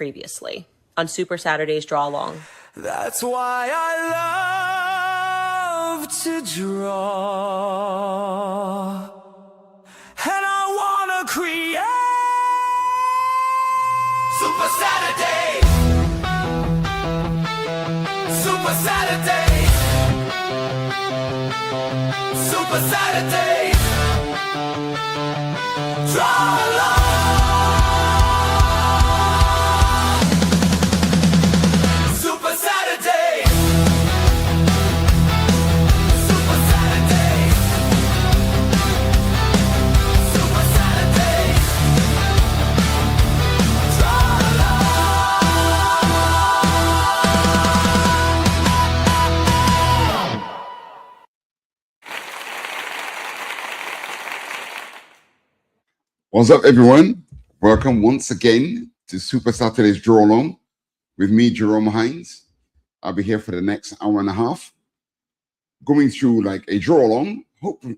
previously on Supa-Saturdays Draw Along. That's why I love to draw, and I wanna create Supa-Saturdays, Supa-Saturdays, Supa-Saturdays, draw along. What's up, everyone? Welcome once again to Supa-Saturdays Draw Along with me, Jerry Hinds. I'll be here for the next hour and a half, going through like a draw along.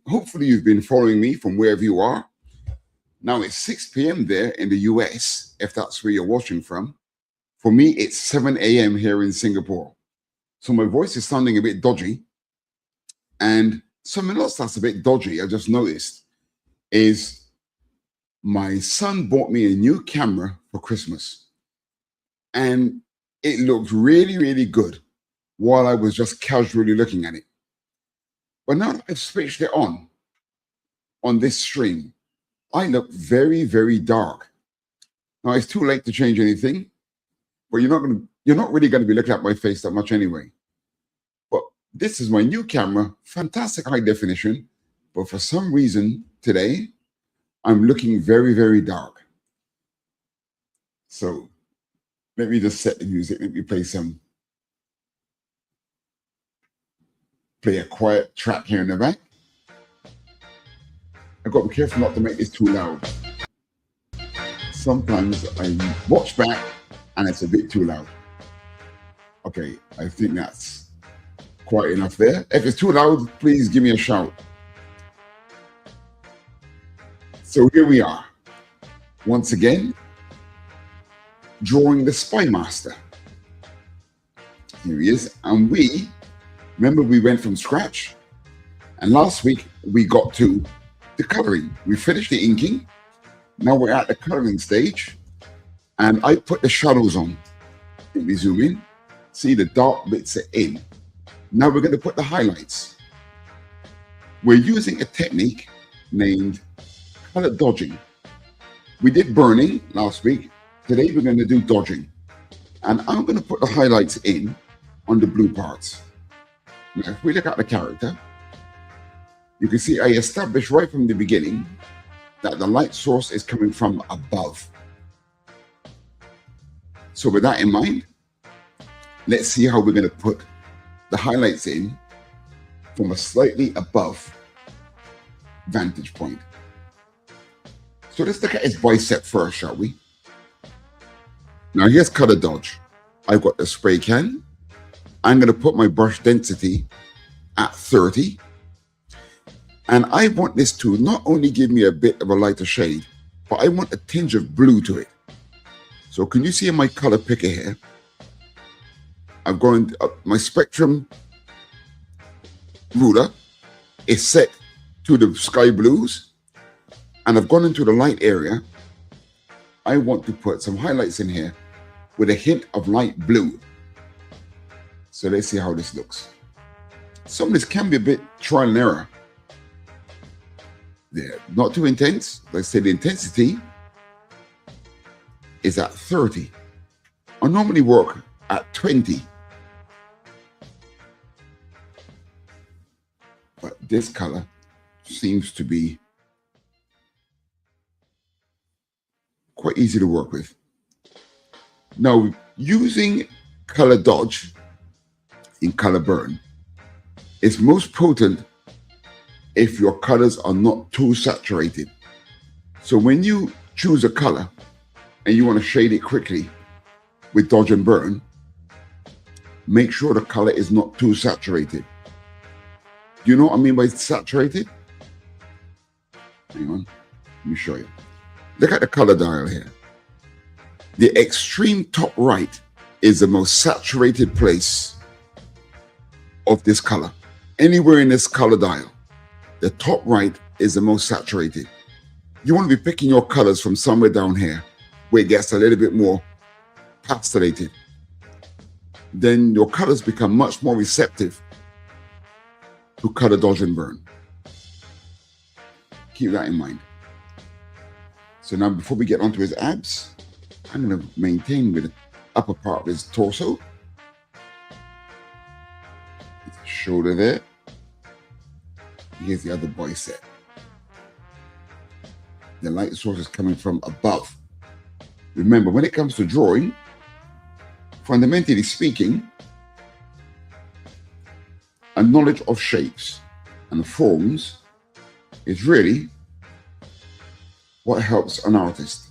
Hopefully you've been following me from wherever you are. Now it's 6 p.m. there in the US, if that's where you're watching from. For me, it's 7 a.m. here in Singapore. So my voice is sounding a bit dodgy. And something else that's a bit dodgy, I just noticed, is my son bought me a new camera for Christmas, and it looked really, really good while I was just casually looking at it. But now that I've switched it on this stream, I look very, very dark. Now it's too late to change anything, but you're not really going to be looking at my face that much anyway. But this is my new camera, fantastic high definition, but for some reason today, I'm looking very, very dark. So let me just set the music. Let me play a quiet track here in the back. I've got to be careful not to make this too loud. Sometimes I watch back and it's a bit too loud. Okay, I think that's quite enough there. If it's too loud, please give me a shout. So here we are, once again, drawing the Spy Master. Here he is, and remember we went from scratch, and last week we got to the coloring. We finished the inking, now we're at the coloring stage, and I put the shadows on. Let me zoom in, see the dark bits are in. Now we're going to put the highlights. We're using a technique named color dodging. We did burning last week. Today we're going to do dodging. And I'm going to put the highlights in on the blue parts. Now, if we look at the character, you can see I established right from the beginning that the light source is coming from above. So with that in mind, let's see how we're going to put the highlights in from a slightly above vantage point. So let's look at his bicep first, shall we? Now here's color dodge. I've got the spray can. I'm going to put my brush density at 30. And I want this to not only give me a bit of a lighter shade, but I want a tinge of blue to it. So can you see in my color picker here? I'm going up my spectrum ruler is set to the sky blues. And I've gone into the light area. I want to put some highlights in here with a hint of light blue. So let's see how this looks. Some of this can be a bit trial and error. There, not too intense. Let's say the intensity is at 30. I normally work at 20. But this color seems to be quite easy to work with. Now, using color dodge in color burn is most potent if your colors are not too saturated. So when you choose a color and you want to shade it quickly with dodge and burn, make sure the color is not too saturated. Do you know what I mean by saturated? Hang on, let me show you. Look at the color dial here. The extreme top right is the most saturated place of this color. Anywhere in this color dial, the top right is the most saturated. You want to be picking your colors from somewhere down here where it gets a little bit more pastellated. Then your colors become much more receptive to color dodge and burn. Keep that in mind. So now before we get onto his abs, I'm going to maintain with the upper part of his torso. His shoulder there. Here's the other bicep. The light source is coming from above. Remember, when it comes to drawing, fundamentally speaking, a knowledge of shapes and forms is really what helps an artist.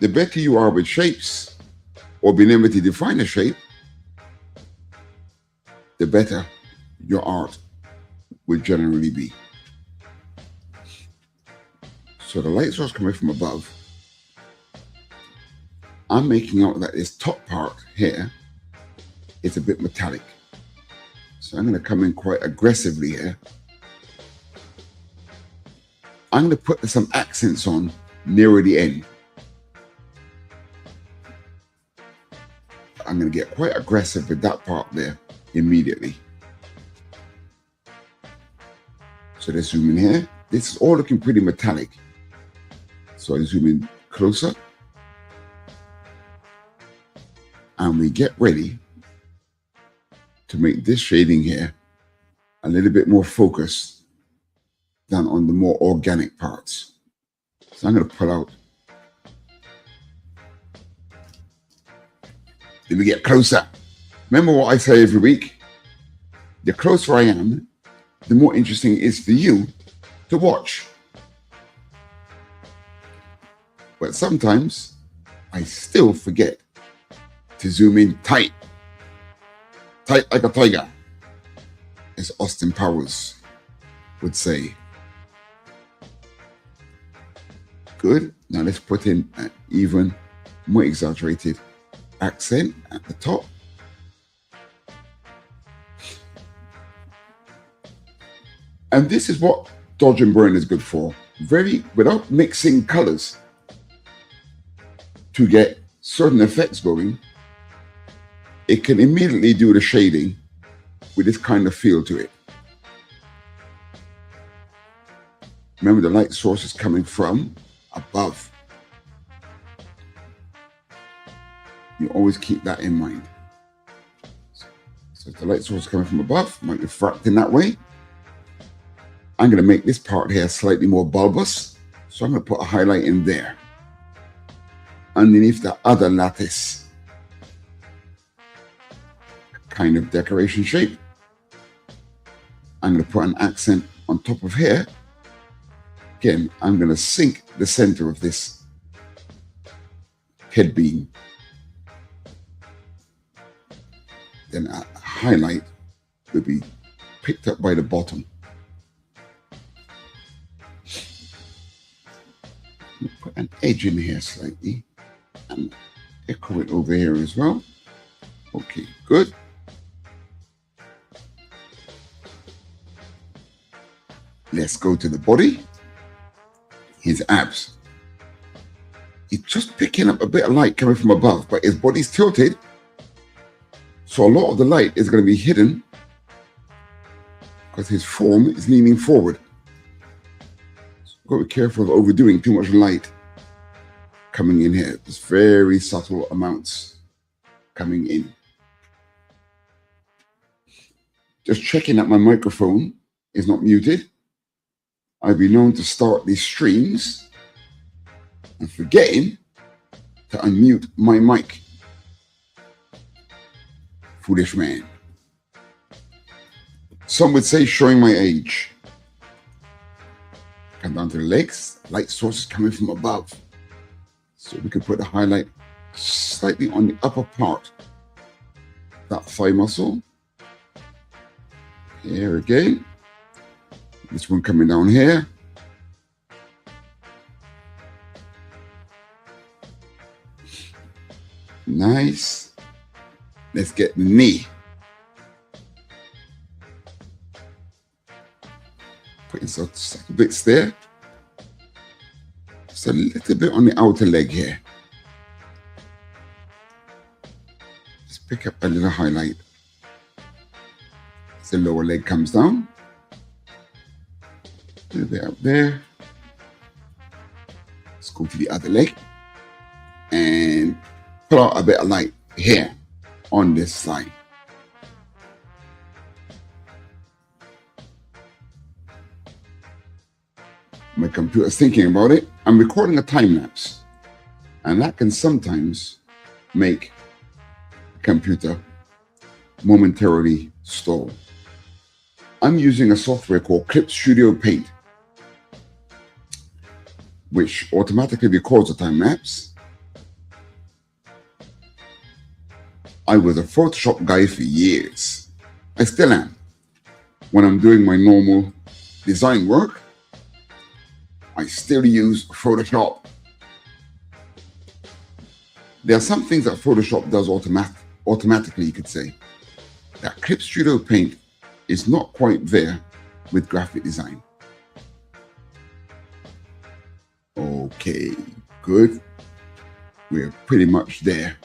The better you are with shapes or being able to define a shape, the better your art will generally be. So the light source coming from above, I'm making out that this top part here is a bit metallic. So I'm going to come in quite aggressively here. I'm going to put some accents on nearer the end. I'm going to get quite aggressive with that part there immediately. So let's zoom in here. This is all looking pretty metallic. So I zoom in closer. And we get ready to make this shading here a little bit more focused than on the more organic parts. So I'm going to pull out. Then we get closer. Remember what I say every week? The closer I am, the more interesting it is for you to watch. But sometimes I still forget to zoom in tight. Tight like a tiger, as Austin Powers would say. Good. Now let's put in an even more exaggerated accent at the top. And this is what dodge and burn is good for. Without mixing colors to get certain effects going, it can immediately do the shading with this kind of feel to it. Remember, the light source is coming from above. You always keep that in mind. So if the light source is coming from above, might refract in that way. I'm going to make this part here slightly more bulbous. So I'm going to put a highlight in there, underneath the other lattice kind of decoration shape. I'm going to put an accent on top of here. Again, I'm going to sink the center of this head beam. Then a highlight will be picked up by the bottom. Put an edge in here slightly and echo it over here as well. Okay, good. Let's go to the body. His abs. He's just picking up a bit of light coming from above, but his body's tilted. So a lot of the light is going to be hidden because his form is leaning forward. So got to be careful of overdoing too much light coming in here. There's very subtle amounts coming in. Just checking that my microphone is not muted. I've been known to start these streams and forgetting to unmute my mic. Foolish man. Some would say showing my age. Come down to the legs. Light source is coming from above. So we could put the highlight slightly on the upper part. That thigh muscle. Here again. This one coming down here. Nice. Let's get the knee. Putting some bits there. Just a little bit on the outer leg here. Just pick up a little highlight. As the lower leg comes down. A little bit up there. Let's go to the other leg. And put out a bit of light here on this side. My computer's thinking about it. I'm recording a time lapse, and that can sometimes make the computer momentarily stall. I'm using a software called Clip Studio Paint, which automatically records a time lapse. I was a Photoshop guy for years. I still am. When I'm doing my normal design work, I still use Photoshop. There are some things that Photoshop does automatically, you could say. That Clip Studio Paint is not quite there with graphic design. Okay, good. We're pretty much there.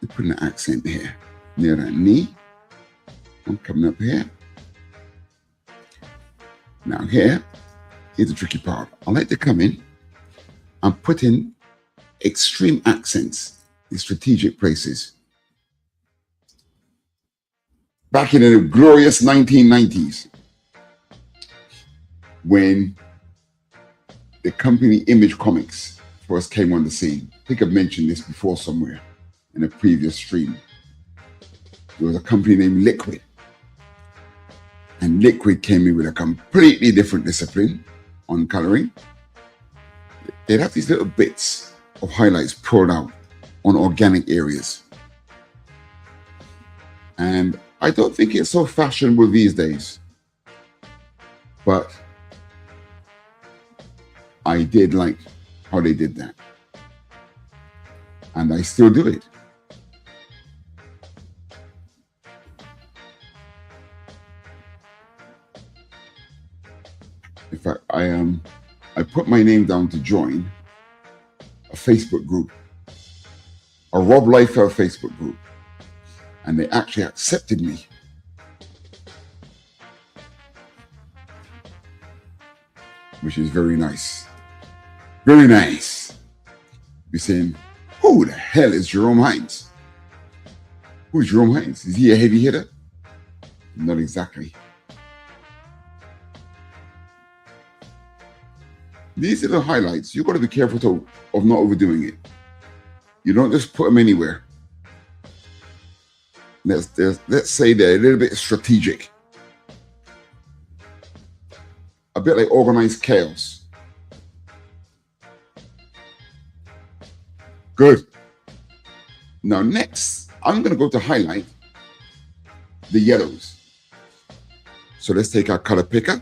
We're putting an accent here near that knee. I'm coming up here. Now here. Here's the tricky part. I like to come in and put in extreme accents in strategic places. Back in the glorious 1990s, when the company Image Comics first came on the scene. I think I've mentioned this before somewhere in a previous stream. There was a company named Liquid. And Liquid came in with a completely different discipline on coloring. They'd have these little bits of highlights poured out on organic areas. And I don't think it's so fashionable these days. But I did like how they did that. And I still do it. In fact, I put my name down to join a Facebook group, a Rob Liefeld Facebook group, and they actually accepted me. Which is very nice. Very nice. You're saying, who the hell is Jerome Hinds? Who's Jerome Hinds? Is he a heavy hitter? Not exactly. These are the highlights. You've got to be careful of not overdoing it. You don't just put them anywhere. Let's say they're a little bit strategic. A bit like organized chaos. Good. Now next, I'm going to go to highlight the yellows. So let's take our color picker.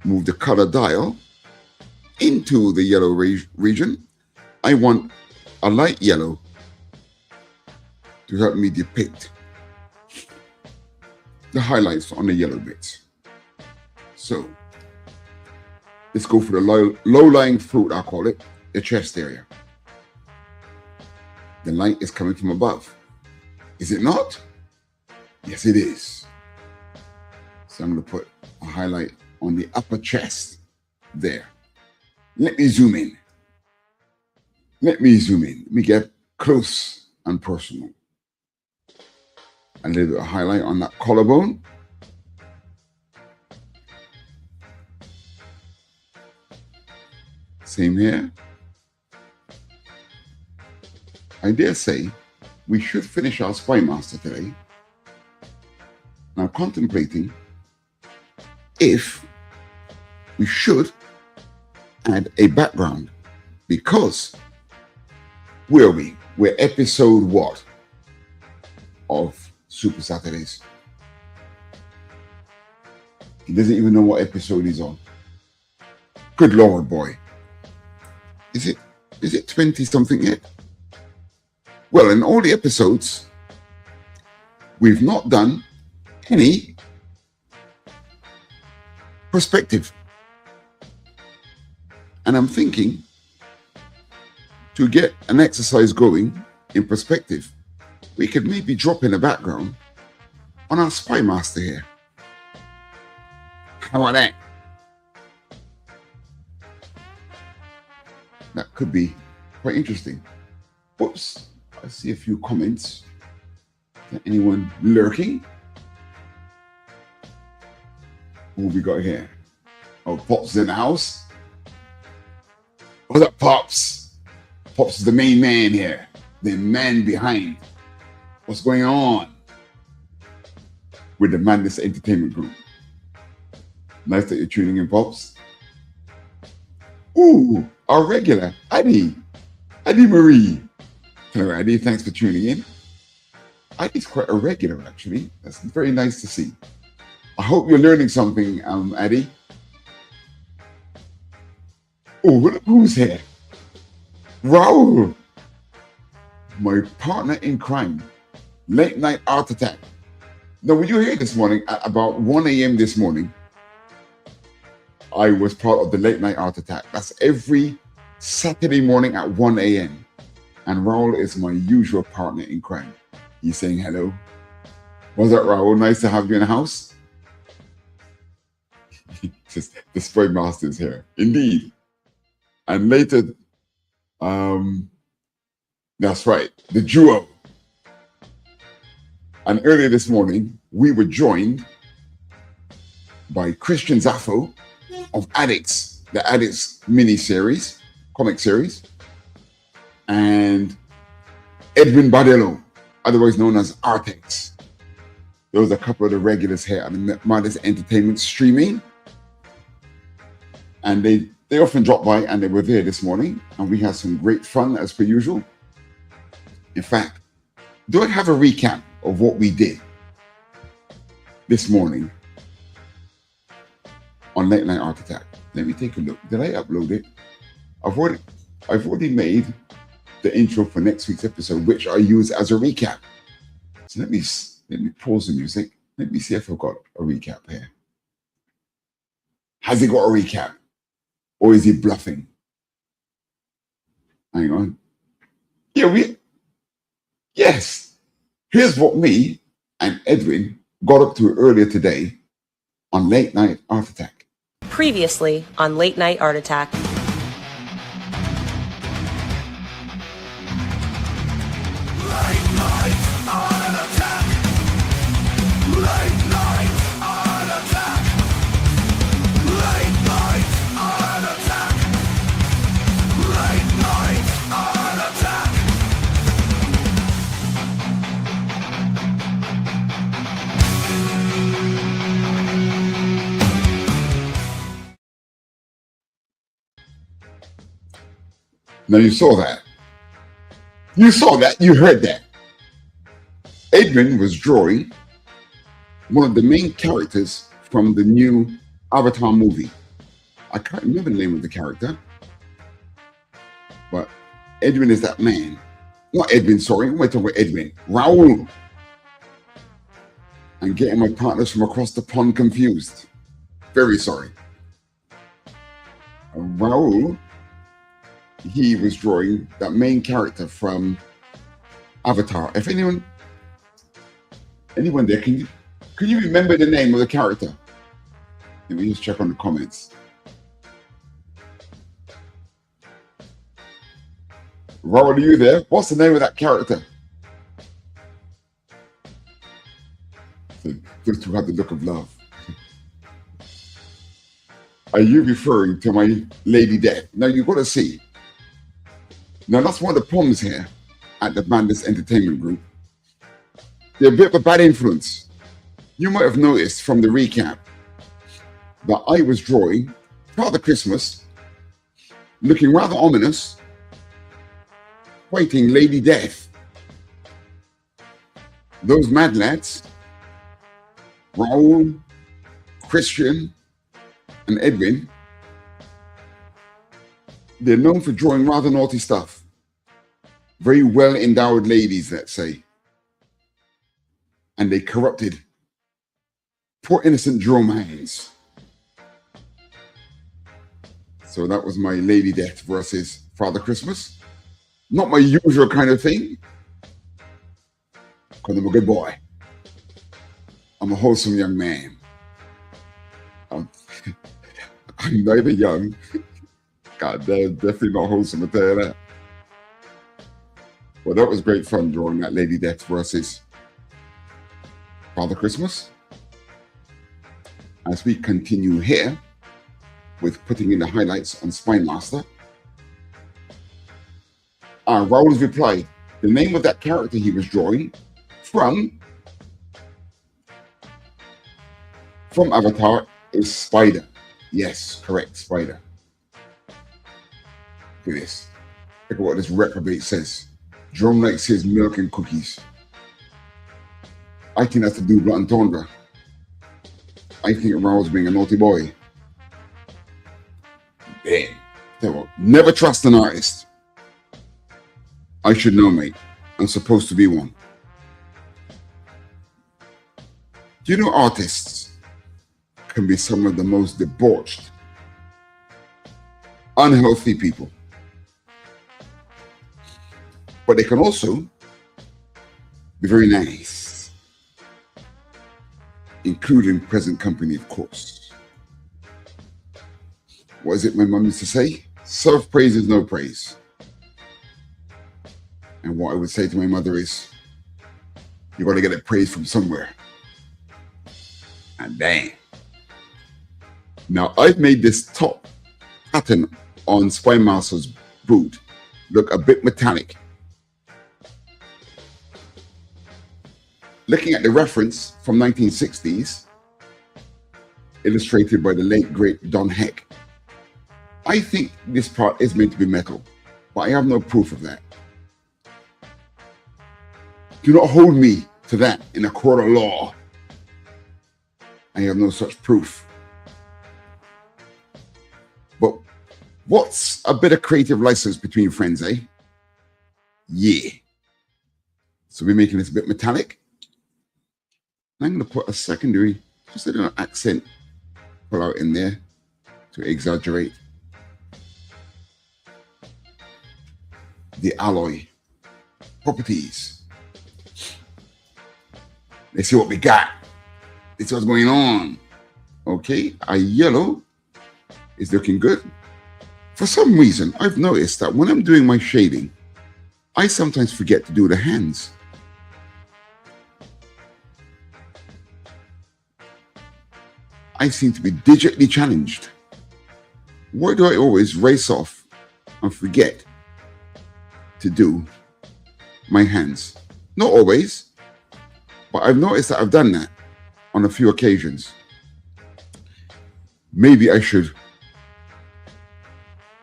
Move the color dial into the yellow region. I want a light yellow to help me depict the highlights on the yellow bits. So let's go for the low-lying fruit, I'll call it, the chest area. The light is coming from above. Is it not? Yes, it is. So I'm going to put a highlight on the upper chest there. Let me zoom in. Let me get close and personal. A little bit of highlight on that collarbone. Same here. I dare say we should finish our Spy Master today. Now contemplating if we should add a background, because where are we? We're episode what of Supa-Saturdays? He doesn't even know what episode he's on. Good Lord, boy. Is it Is it 20 something yet? Well, in all the episodes, we've not done any perspective. And I'm thinking to get an exercise going in perspective, we could maybe drop in a background on our Spy Master here. How about that? That could be quite interesting. Whoops, I see a few comments. Is there anyone lurking? Who we got here? Oh, Pops is in the house. What's up, Pops? Pops is the main man here, the man behind. What's going on with the Madness Entertainment Group? Nice that you're tuning in, Pops. Ooh, our regular, Addie Marie. Hello, Addie, thanks for tuning in. Addie's quite a regular, actually. That's very nice to see. I hope you're learning something, Addie. Oh, look who's here. Raul, my partner in crime, late night art attack. Now, when you were here this morning at about 1 a.m. this morning, I was part of the late night art attack. That's every Saturday morning at 1 a.m. And Raul is my usual partner in crime. He's saying hello. What's up, Raul? Nice to have you in the house. Just the Spy Master is here. Indeed. And later, that's right, the duo. And earlier this morning, we were joined by Christian Zaffo of Addicts, the Addicts mini-series, comic series, and Edwin Bardello, otherwise known as Artex. Those are a couple of the regulars here at the Madness Entertainment streaming. And they often drop by, and they were there this morning, and we had some great fun as per usual. In fact, do I have a recap of what we did this morning on Late Night Art Attack? Let me take a look. Did I upload it? I've already made the intro for next week's episode, which I use as a recap. So let me pause the music. Let me see if I've got a recap here. Has he got a recap? Or is he bluffing? Hang on. Yes. Here's what me and Edwin got up to earlier today on Late Night Art Attack. Previously on Late Night Art Attack. Now you saw that. You heard that. Edwin was drawing one of the main characters from the new Avatar movie. I can't remember the name of the character, but Edwin is that man. Not Edwin, sorry. Am I talking about Edwin? Raul. I'm getting my partners from across the pond confused. Very sorry. Raul, he was drawing that main character from Avatar. If anyone there, can you remember the name of the character? Let me just check on the comments. Raul, are you there? What's the name of that character? Those two have the look of love. Are you referring to my Lady Death? Now you've got to see. Now that's one of the problems here at the Madness Entertainment Group. They're a bit of a bad influence. You might have noticed from the recap that I was drawing Father Christmas, looking rather ominous, fighting Lady Death. Those mad lads, Raul, Christian, and Edwin, They're known for drawing rather naughty stuff. Very well endowed ladies, let's say. And they corrupted poor innocent Jerome Hinds. So that was my Lady Death versus Father Christmas. Not my usual kind of thing, because I'm a good boy. I'm a wholesome young man. I'm not even young. God damn, definitely not wholesome, I tell you that. Well, that was great fun drawing that Lady Death versus Father Christmas. As we continue here with putting in the highlights on Spine Master. Raoul's replied, the name of that character he was drawing from Avatar is Spider. Yes, correct, Spider. Look at this. Look at what this reprobate says. Jerome likes his milk and cookies. I think that's to do with Blunt Tundra. I think Raoul's being a naughty boy. Damn. Never trust an artist. I should know, mate. I'm supposed to be one. Do you know artists can be some of the most debauched, unhealthy people? But they can also be very nice, including present company, of course. What is it my mum used to say? Self-praise is no praise. And what I would say to my mother is, you got to get that praise from somewhere. And dang. Now, I've made this top pattern on Spine Master's boot look a bit metallic. Looking at the reference from 1960s, illustrated by the late, great Don Heck, I think this part is meant to be metal, but I have no proof of that. Do not hold me to that in a court of law. I have no such proof. But what's a bit of creative license between friends, eh? Yeah. So we're making this a bit metallic. I'm going to put a secondary, just a little accent pull out in there to exaggerate the alloy properties. Let's see what we got. Let's see what's going on. Okay, our yellow is looking good. For some reason, I've noticed that when I'm doing my shading, I sometimes forget to do the hands. I seem to be digitally challenged. Why do I always race off and forget to do my hands? Not always, but I've noticed that I've done that on a few occasions. Maybe I should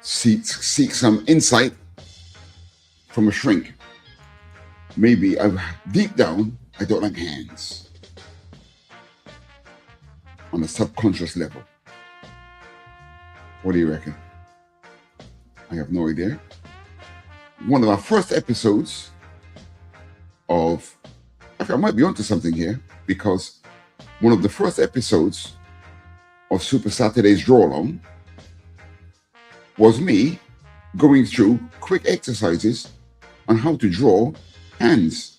seek some insight from a shrink. Maybe deep down, I don't like hands. On a subconscious level. What do you reckon? I have no idea. One of our first episodes of, I might be onto something here, because one of the first episodes of Supa-Saturdays Draw Along was me going through quick exercises on how to draw hands.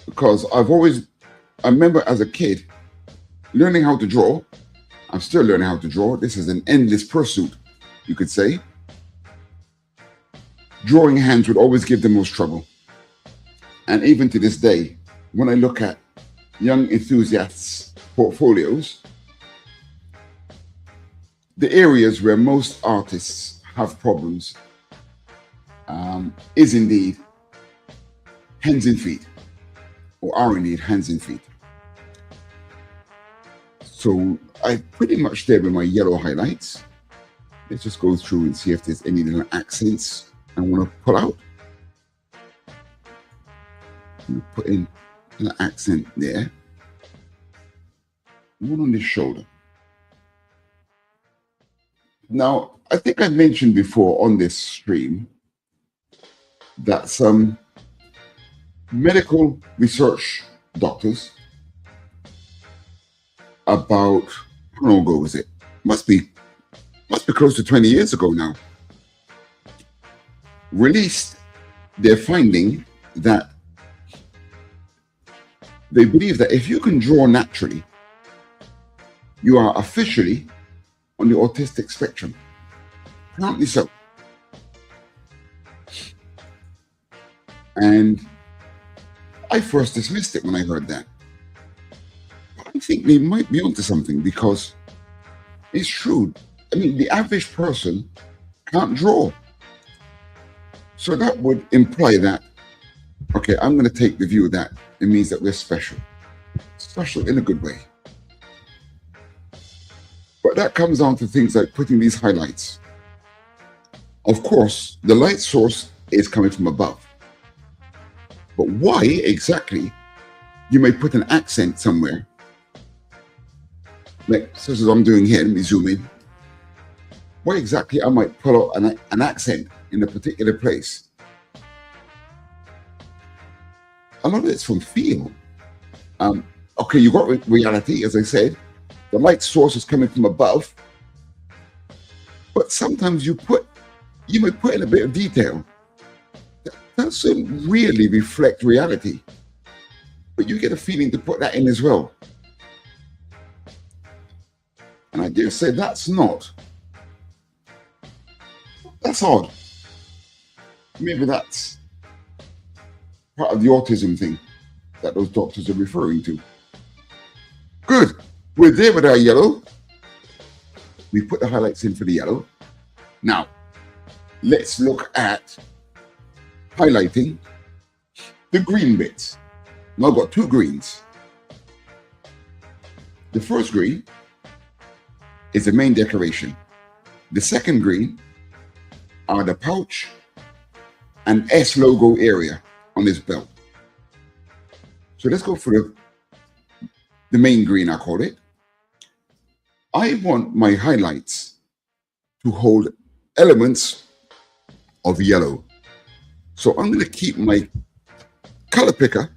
Because I remember as a kid, learning how to draw. I'm still learning how to draw. This is an endless pursuit, you could say. Drawing hands would always give the most trouble. And even to this day, when I look at young enthusiasts' portfolios, the areas where most artists have problems is indeed hands and feet. Or are indeed hands and feet. So I pretty much there with my yellow highlights. Let's just go through and see if there's any little accents I want to pull out. Put in an accent there. One on the shoulder. Now, I think I mentioned before on this stream that some medical research doctors about how long ago was it? Must be close to 20 years ago now. Released their finding that they believe that if you can draw naturally, you are officially on the autistic spectrum. Apparently so. And I first dismissed it when I heard that. But I think they might be onto something, because it's true. I mean, the average person can't draw. So that would imply that, okay, I'm going to take the view that it means that we're special. Special in a good way. But that comes down to things like putting these highlights. Of course, the light source is coming from above. But why exactly you may put an accent somewhere, like such as I'm doing here, let me zoom in. Why exactly I might pull out an accent in a particular place? A lot of it's from feel. Okay, you got reality, as I said. The light source is coming from above, but sometimes you might put in a bit of detail that doesn't really reflect reality, but you get a feeling to put that in as well. And I dare say that's odd. Maybe that's part of the autism thing that those doctors are referring to. Good. We're there with our yellow. We put the highlights in for the yellow. Now, let's look at highlighting the green bits. Now I've got two greens. The first green is the main decoration. The second green are the pouch and S logo area on this belt. So let's go for the main green, I call it. I want my highlights to hold elements of yellow. So I'm going to keep my color picker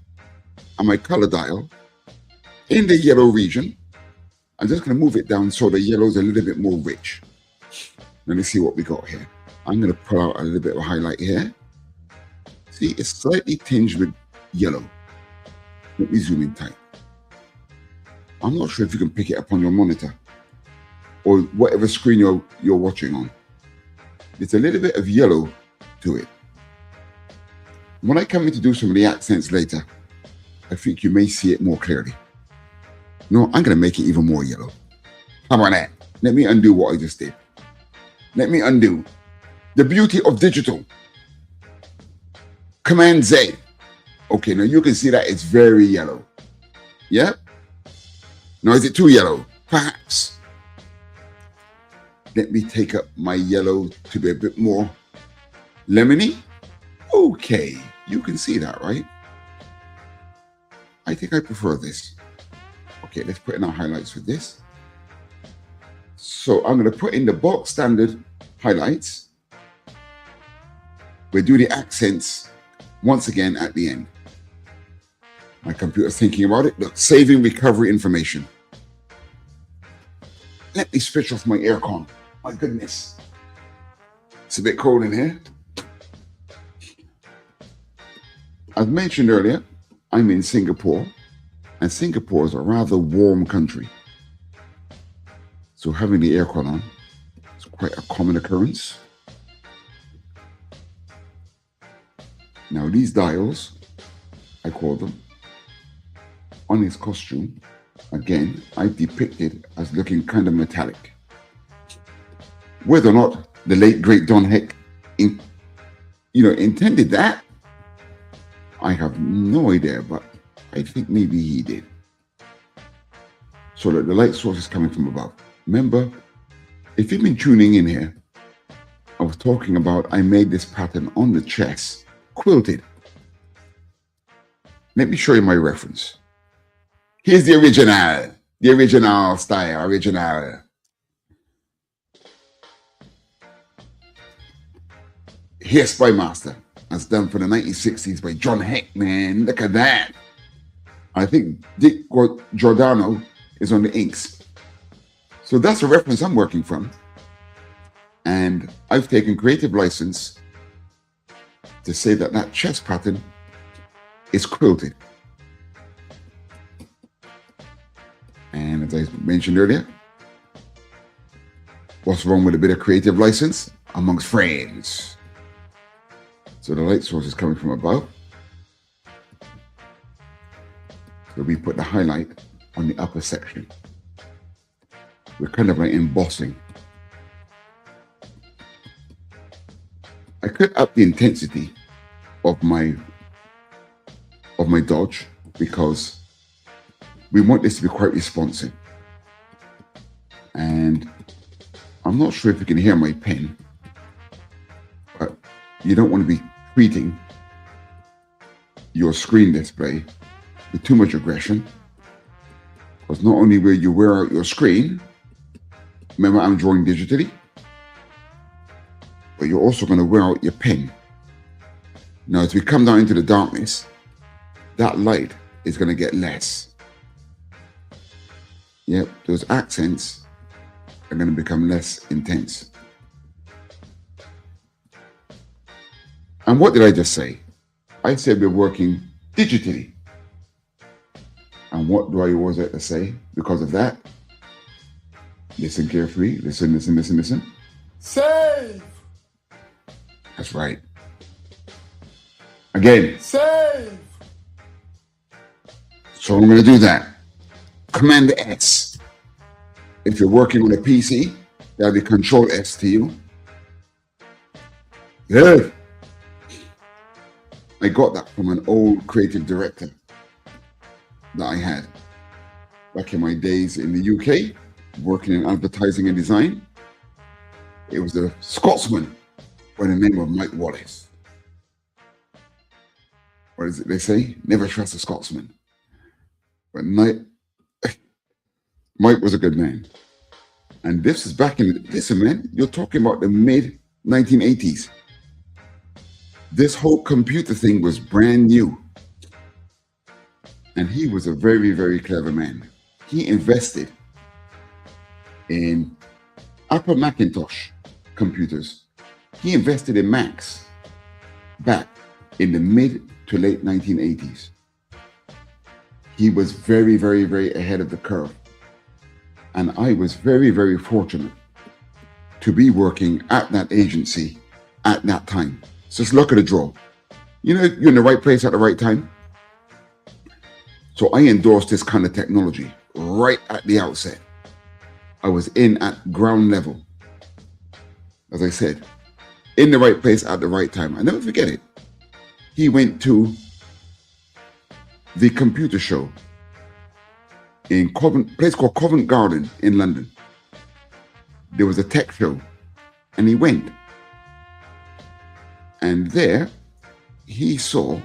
and my color dial in the yellow region. I'm just going to move it down so the yellow is a little bit more rich. Let me see what we got here. I'm going to pull out a little bit of highlight here. See, it's slightly tinged with yellow. Let me zoom in tight. I'm not sure if you can pick it up on your monitor or whatever screen you're watching on. There's a little bit of yellow to it. When I come in to do some of the accents later, I think you may see it more clearly. No, I'm going to make it even more yellow. How about that? Let me undo what I just did. Let me undo. The beauty of digital. Command Z. Okay, now you can see that it's very yellow. Yeah? Now, is it too yellow? Perhaps. Let me take up my yellow to be a bit more lemony. Okay, you can see that, right? I think I prefer this. Okay, let's put in our highlights with this. So I'm going to put in the box standard highlights. We'll do the accents once again at the end. My computer's thinking about it. Look, saving recovery information. Let me switch off my aircon. My goodness. It's a bit cold in here. As mentioned earlier, I'm in Singapore, and Singapore is a rather warm country. So having the aircon on is quite a common occurrence. Now these dials, I call them, on his costume, again, I've depicted as looking kind of metallic. Whether or not the late great Don Heck intended that, I have no idea, but I think maybe he did. So that the light source is coming from above. Remember, if you've been tuning in here, I was talking about I made this pattern on the chest, quilted. Let me show you my reference. Here's the original style, original. Hair Spy Master. That's done for the 1960s by John Heck, man. Look at that. I think Dick Giordano is on the inks. So that's a reference I'm working from. And I've taken creative license to say that that chest pattern is quilted. And as I mentioned earlier, what's wrong with a bit of creative license amongst friends? So the light source is coming from above. So we put the highlight on the upper section. We're kind of like embossing. I could up the intensity of my dodge because we want this to be quite responsive. And I'm not sure if you can hear my pen, but you don't want to be treating your screen display with too much aggression, because not only will you wear out your screen, remember I'm drawing digitally, but you're also going to wear out your pen. Now, as we come down into the darkness, that light is going to get less. Yep, those accents are going to become less intense. And what did I just say? I said we're working digitally. And what do I always like to say because of that? Listen carefully. Listen, listen, listen, listen. Save! That's right. Again. Save! So I'm going to do that. Command S. If you're working on a PC, that'll be Control S to you. Good. I got that from an old creative director that I had back in my days in the UK, working in advertising and design. It was a Scotsman by the name of Mike Wallace. What is it they say? Never trust a Scotsman. But Mike was a good man. And this is back in, listen man, you're talking about the mid 1980s. This whole computer thing was brand new. And he was a very, very clever man. He invested in Apple Macintosh computers. He invested in Macs back in the mid to late 1980s. He was very, very, very ahead of the curve. And I was very, very fortunate to be working at that agency at that time. So just look at the draw. You know, you're in the right place at the right time. So I endorsed this kind of technology right at the outset. I was in at ground level. As I said, in the right place at the right time. I never forget it. He went to the computer show in a place called Covent Garden in London. There was a tech show and he went. And there he saw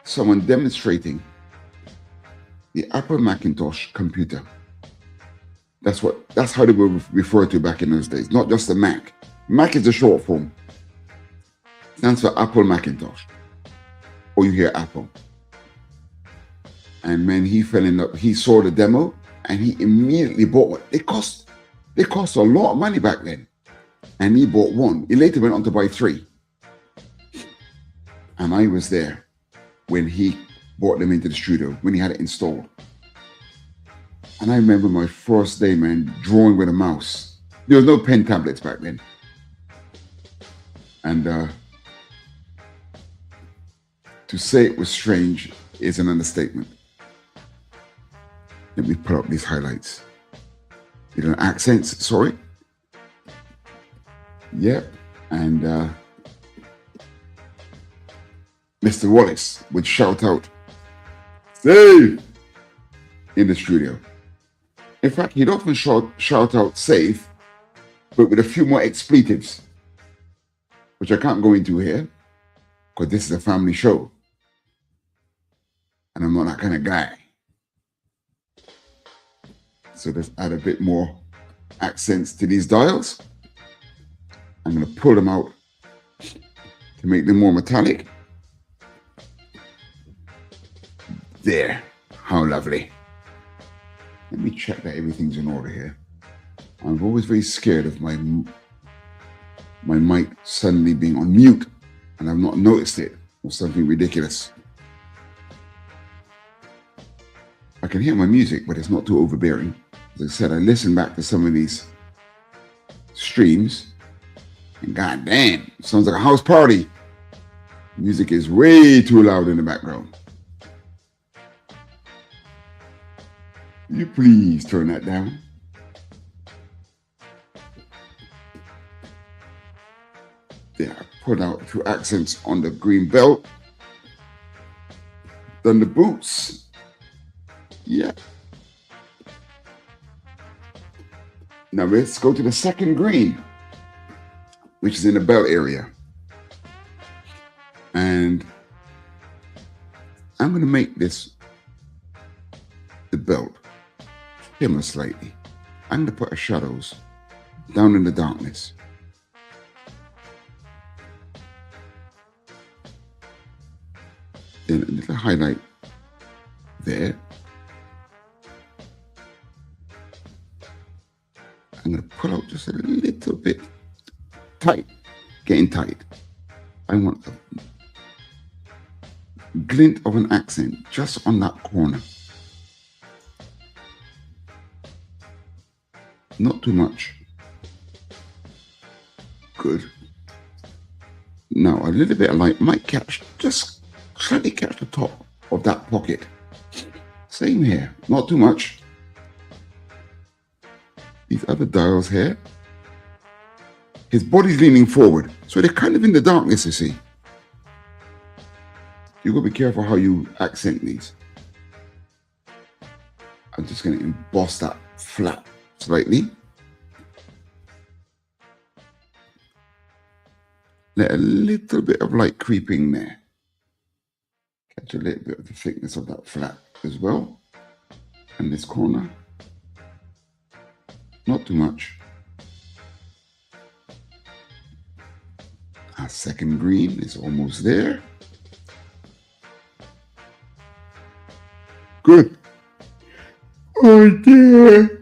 someone demonstrating the Apple Macintosh computer. That's how they were referred to back in those days, not just the Mac. Mac is the short form. Stands for Apple Macintosh. Or you hear Apple. And when he fell in love, he saw the demo and he immediately bought one. They cost a lot of money back then. And he bought one. He later went on to buy 3. And I was there when he brought them into the studio, when he had it installed. And I remember my first day, man, drawing with a mouse. There was no pen tablets back then. And to say it was strange is an understatement. Let me put up these highlights. You know, accents, sorry. Yep. And Mr. Wallace would shout out, "Save!" in the studio. In fact, he'd often shout out "save," but with a few more expletives, which I can't go into here, because this is a family show. And I'm not that kind of guy. So let's add a bit more accents to these dials. I'm going to pull them out to make them more metallic. There, how lovely. Let me check that everything's in order here. I'm always very scared of my mic suddenly being on mute and I've not noticed it or something ridiculous. I can hear my music, but it's not too overbearing. As I said, I listen back to some of these streams and god damn, it sounds like a house party. Music is way too loud in the background. Will you please turn that down? There, I put out a few accents on the green belt. Then the boots. Yeah. Now let's go to the second green, which is in the belt area. And I'm going to make this the belt shimmer slightly. I'm going to put a shadows down in the darkness. Then a little highlight there. I'm going to pull out just a little bit tight, getting tight. I want a glint of an accent just on that corner. Not too much. Good. Now a little bit of light might catch, just slightly catch the top of that pocket. Same here, not too much. These other dials here. His body's leaning forward, so they're kind of in the darkness, you see. You've got to be careful how you accent these. I'm just going to emboss that flat slightly. Let a little bit of light creeping there. Catch a little bit of the thickness of that flat as well. And this corner. Not too much. Our second green is almost there. Good. Oh dear.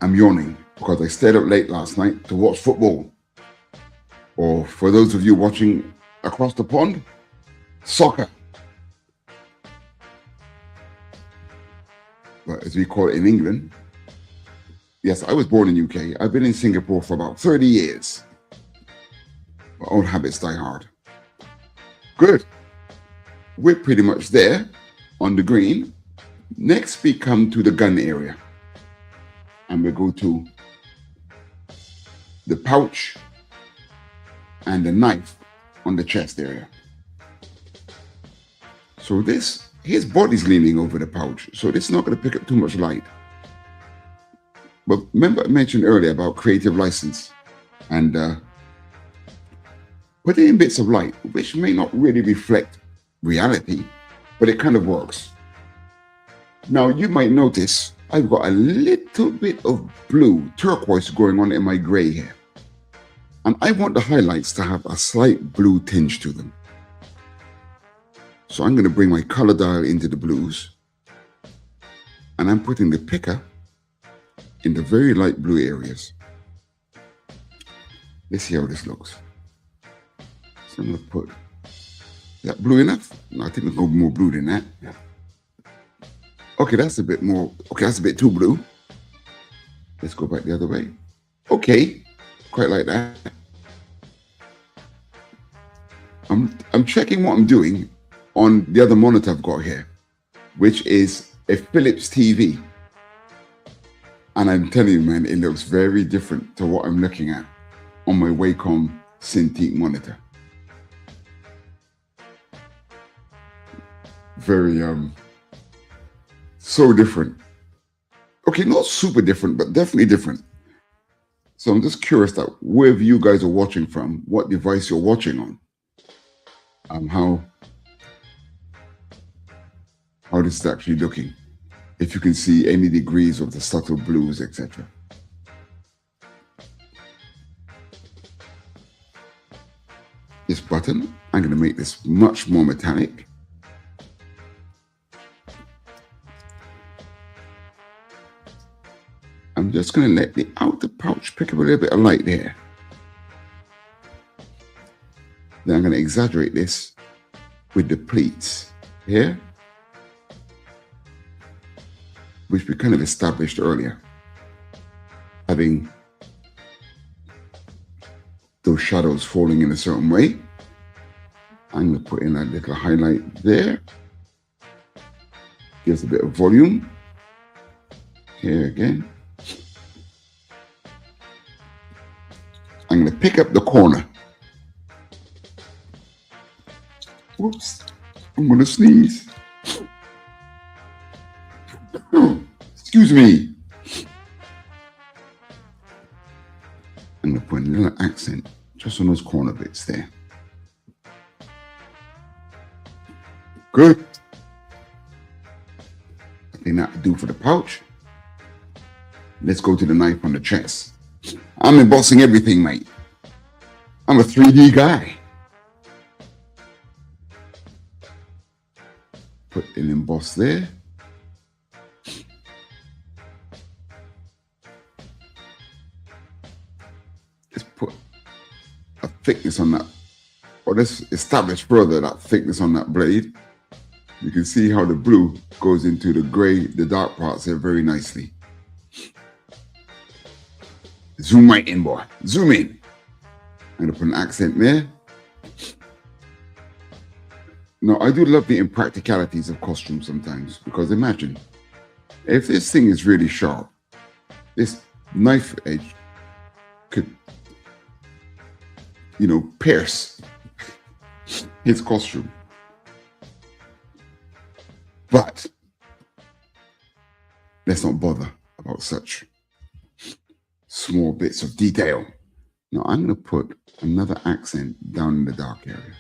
I'm yawning because I stayed up late last night to watch football. Or for those of you watching across the pond, soccer. But as we call it in England, yes, I was born in UK. I've been in Singapore for about 30 years. But old habits die hard. Good. We're pretty much there on the green. Next, we come to the gun area. And we go to the pouch and the knife on the chest area. So this, his body's leaning over the pouch, so this is not going to pick up too much light. But remember I mentioned earlier about creative license and putting in bits of light, which may not really reflect reality, but it kind of works. Now you might notice I've got a little bit of blue, turquoise going on in my gray here. And I want the highlights to have a slight blue tinge to them. So I'm going to bring my color dial into the blues. And I'm putting the picker in the very light blue areas. Let's see how this looks. So I'm going to put, is that blue enough? No, I think there's no more blue than that. Yeah. Okay, that's a bit more, okay, that's a bit too blue. Let's go back the other way. Okay, quite like that. I'm checking what I'm doing on the other monitor I've got here, which is a Philips TV. And I'm telling you, man, it looks very different to what I'm looking at on my Wacom Cintiq monitor. Very, so different. Okay, not super different, but definitely different. So I'm just curious that wherever you guys are watching from, what device you're watching on, how this is actually looking. If you can see any degrees of the subtle blues, etc. this button. I'm going to make this much more metallic. I'm just going to let the outer pouch pick up a little bit of light there. Then I'm going to exaggerate this with the pleats here, which we kind of established earlier, having those shadows falling in a certain way. I'm going to put in a little highlight there. Gives a bit of volume. Here again. I'm going to pick up the corner. Whoops. I'm going to sneeze. Excuse me. I'm going to put a little accent just on those corner bits there. Good. I think that'll do for the pouch. Let's go to the knife on the chest. I'm embossing everything, mate. I'm a 3D guy. Put an emboss there. Let's put a thickness on that, or let's establish further that thickness on that blade. You can see how the blue goes into the gray, the dark parts there very nicely. Zoom right in, boy. Zoom in. I'm going to put an accent there. Now, I do love the impracticalities of costumes sometimes, because imagine if this thing is really sharp, this knife edge could, you know, pierce his costume. But let's not bother about such small bits of detail. Now I'm going to put another accent down in the dark area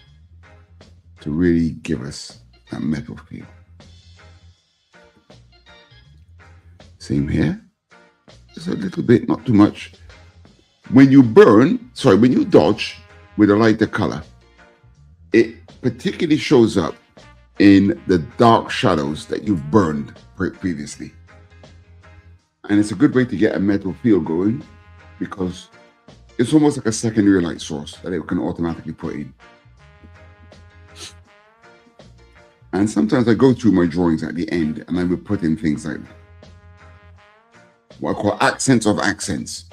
to really give us that metal feel. Same here. Just a little bit, not too much. When you dodge with a lighter color, it particularly shows up in the dark shadows that you've burned previously. And it's a good way to get a metal feel going, because it's almost like a secondary light source that it can automatically put in. And sometimes I go through my drawings at the end and I will put in things like what I call accents of accents.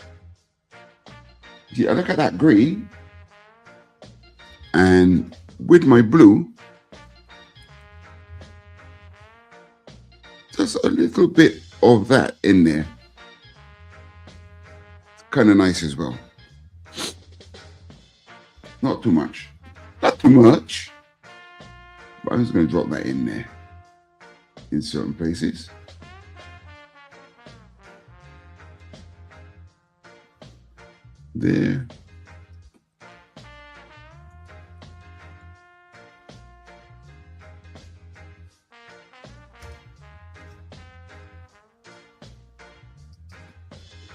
See, I look at that green, and with my blue, just a little bit of that in there. It's kind of nice as well. Not too much. Not too much. But I'm just going to drop that in there in certain places. There.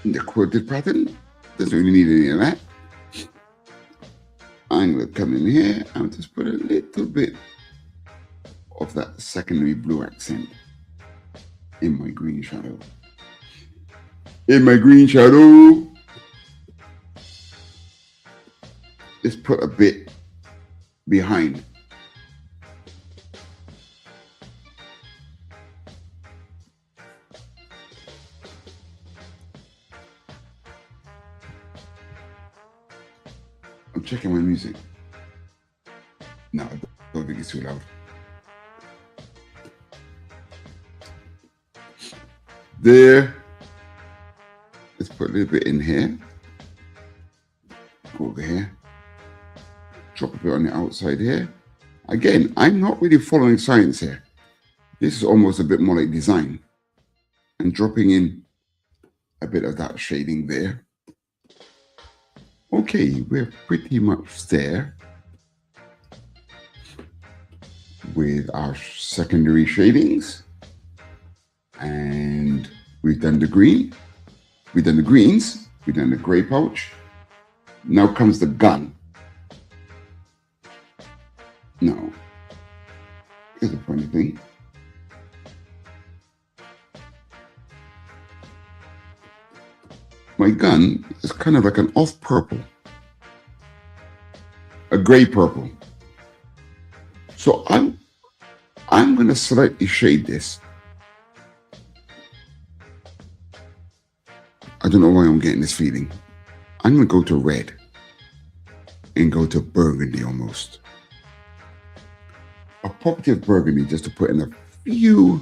The quilted pattern doesn't really need any of that. I'm going to come in here and just put a little bit of that secondary blue accent in my green shadow. In my green shadow. Let's put a bit behind. I'm checking my music. No, I don't think it's too loud. There. Let's put a little bit in here. Go over here. Drop a bit on the outside here. Again, I'm not really following science here. This is almost a bit more like design. And dropping in a bit of that shading there. Okay, we're pretty much there with our secondary shadings. And we've done the green. We've done the greens. We've done the gray pouch. Now comes the gun. Now, here's a funny thing. My gun is kind of like an off purple, a gray purple. So I'm going to slightly shade this. I don't know why I'm getting this feeling. I'm going to go to red and go to burgundy almost. A property of burgundy just to put in a few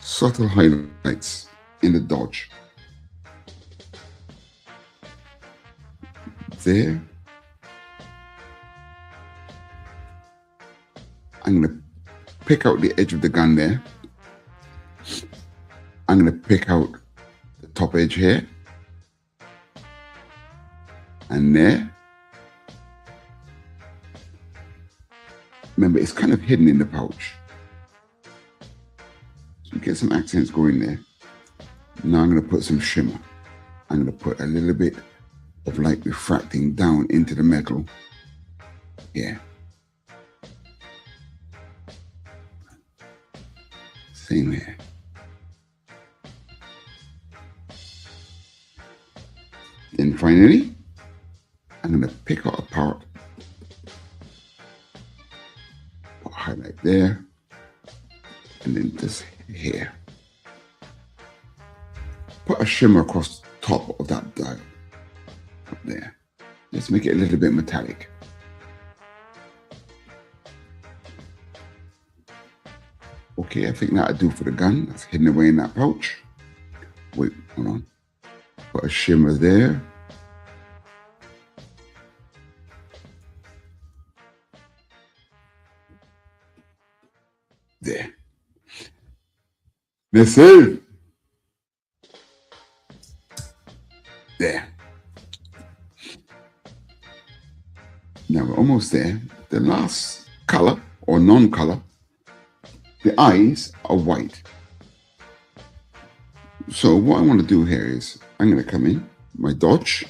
subtle highlights in the dodge. There. I'm going to pick out the edge of the gun there. I'm going to pick out the top edge here. And there. Remember, it's kind of hidden in the pouch. So you get some accents going there. Now I'm going to put some shimmer. I'm going to put a little bit of light refracting down into the metal. Yeah. Same here. Then finally, I'm going to pick out a part. Put a highlight there. And then just here. Put a shimmer across the top of that dial. Up there. Just make it a little bit metallic. Okay, I think that'll do for the gun. That's hidden away in that pouch. Wait, hold on. Put a shimmer there. There. That's it. There. Now we're almost there. The last color or non-color, the eyes are white. So what I want to do here is I'm going to come in my dodge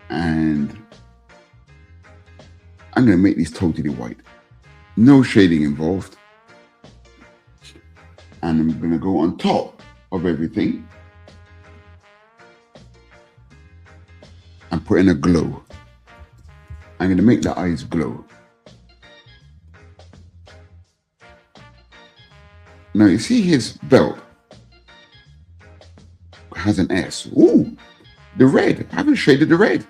and I'm going to make these totally white. No shading involved. And I'm going to go on top of everything and put in a glow. I'm going to make the eyes glow. Now you see his belt has an S. Ooh, the red. I haven't shaded the red.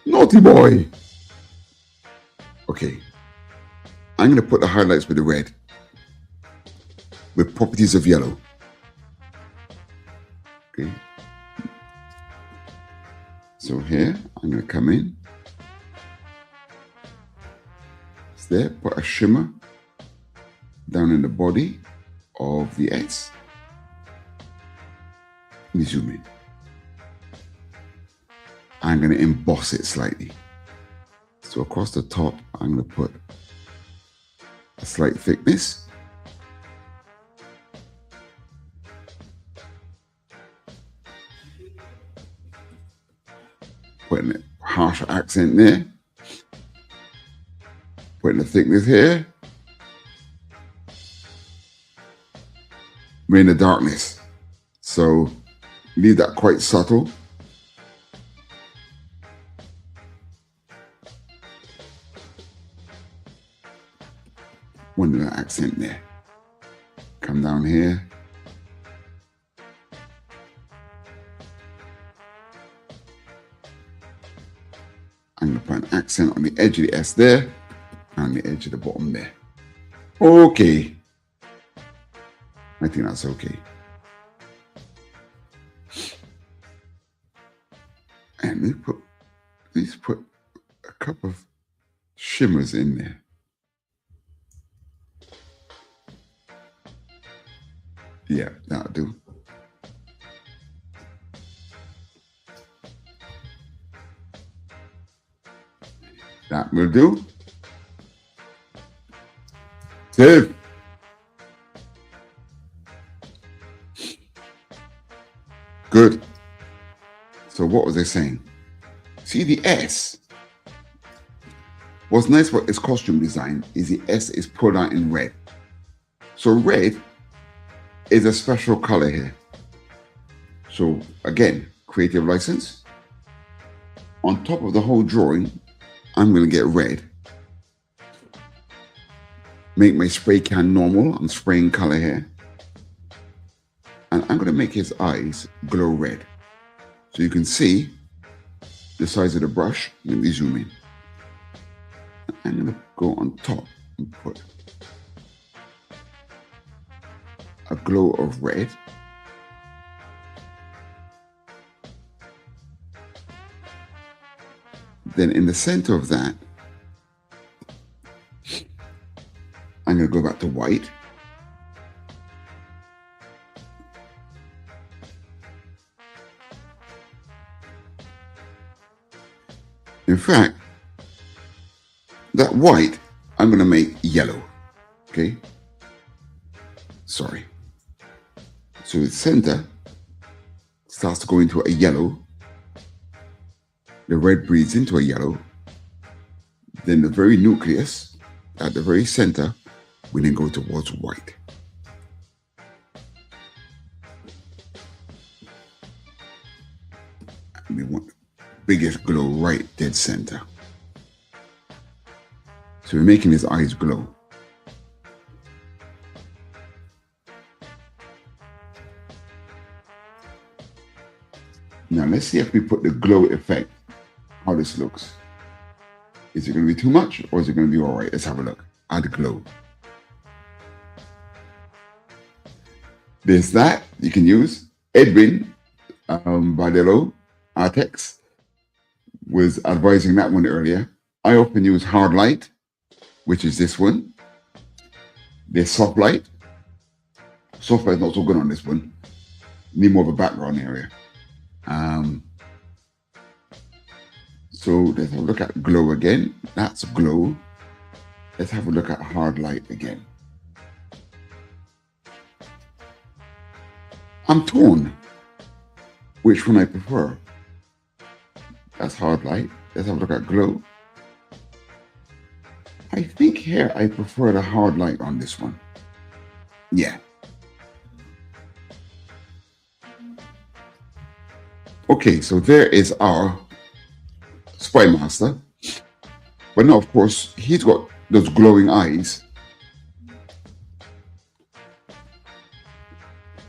Naughty boy. Okay. I'm going to put the highlights with the red with properties of yellow. Okay. So here, I'm going to come in. It's there. Put a shimmer down in the body of the S. Let me zoom in. I'm going to emboss it slightly. So across the top, I'm going to put a slight thickness. Putting a harsher accent there. Putting the thickness here. We're in the darkness. So leave that quite subtle. One little accent there. Come down here. I'm going to put an accent on the edge of the S there and the edge of the bottom there. Okay. I think that's okay. And let's put a couple of shimmers in there. Yeah, that'll do. That will do. Save. Good. So what was I saying? See the S? What's nice about its costume design is the S is put out in red. So red is a special color here. So again, creative license. On top of the whole drawing, I'm going to get red. Make my spray can normal. I'm spraying color here. And I'm going to make his eyes glow red. So you can see the size of the brush. Let me zoom in. I'm going to go on top and put a glow of red. Then in the center of that, I'm going to go back to white. In fact, that white, I'm going to make yellow. Okay? Sorry. So the center starts to go into a yellow. The red breathes into a yellow. Then the very nucleus, at the very center, we then go towards white. And we want the biggest glow right dead center. So we're making his eyes glow. Now let's see if we put the glow effect, how this looks. Is it going to be too much or is it going to be all right? Let's have a look. Add glow. There's that you can use. Edwin Badelo, Artex, was advising that one earlier. I often use hard light, which is this one. There's soft light. Soft light is not so good on this one. Need more of a background area. So let's have a look at glow again. That's glow. Let's have a look at hard light again. I'm torn which one I prefer. That's hard light. Let's have a look at glow. I think here I prefer the hard light on this one. Yeah. Okay, so there is our Spy Master. But now, of course, he's got those glowing eyes.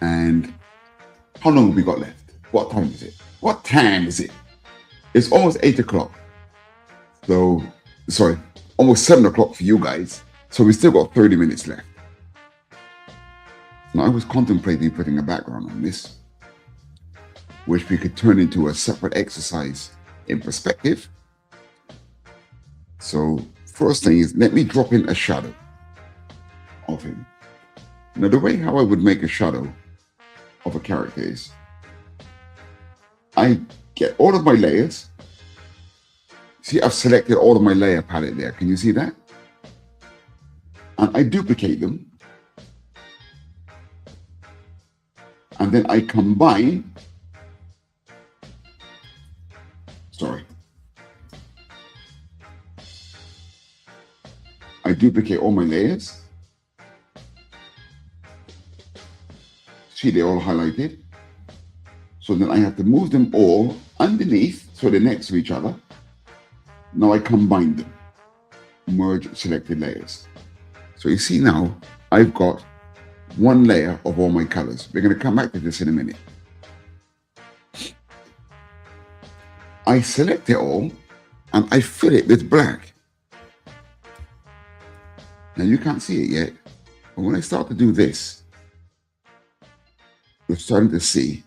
And how long have we got left? What time is it? What time is it? It's almost 8 o'clock. So, sorry, almost 7 o'clock for you guys. So we still got 30 minutes left. Now I was contemplating putting a background on this, which we could turn into a separate exercise in perspective. So first thing is, let me drop in a shadow of him. Now the way how I would make a shadow of a character is, I get all of my layers. See, I've selected all of my layer palette there. Can you see that? And I duplicate them. And then I combine. Sorry. I duplicate all my layers. See, they're all highlighted. So then I have to move them all underneath so they're next to each other. Now I combine them. Merge selected layers. So you see now, I've got one layer of all my colors. We're going to come back to this in a minute. I select it all and I fill it with black. Now you can't see it yet, but when I start to do this, you're starting to see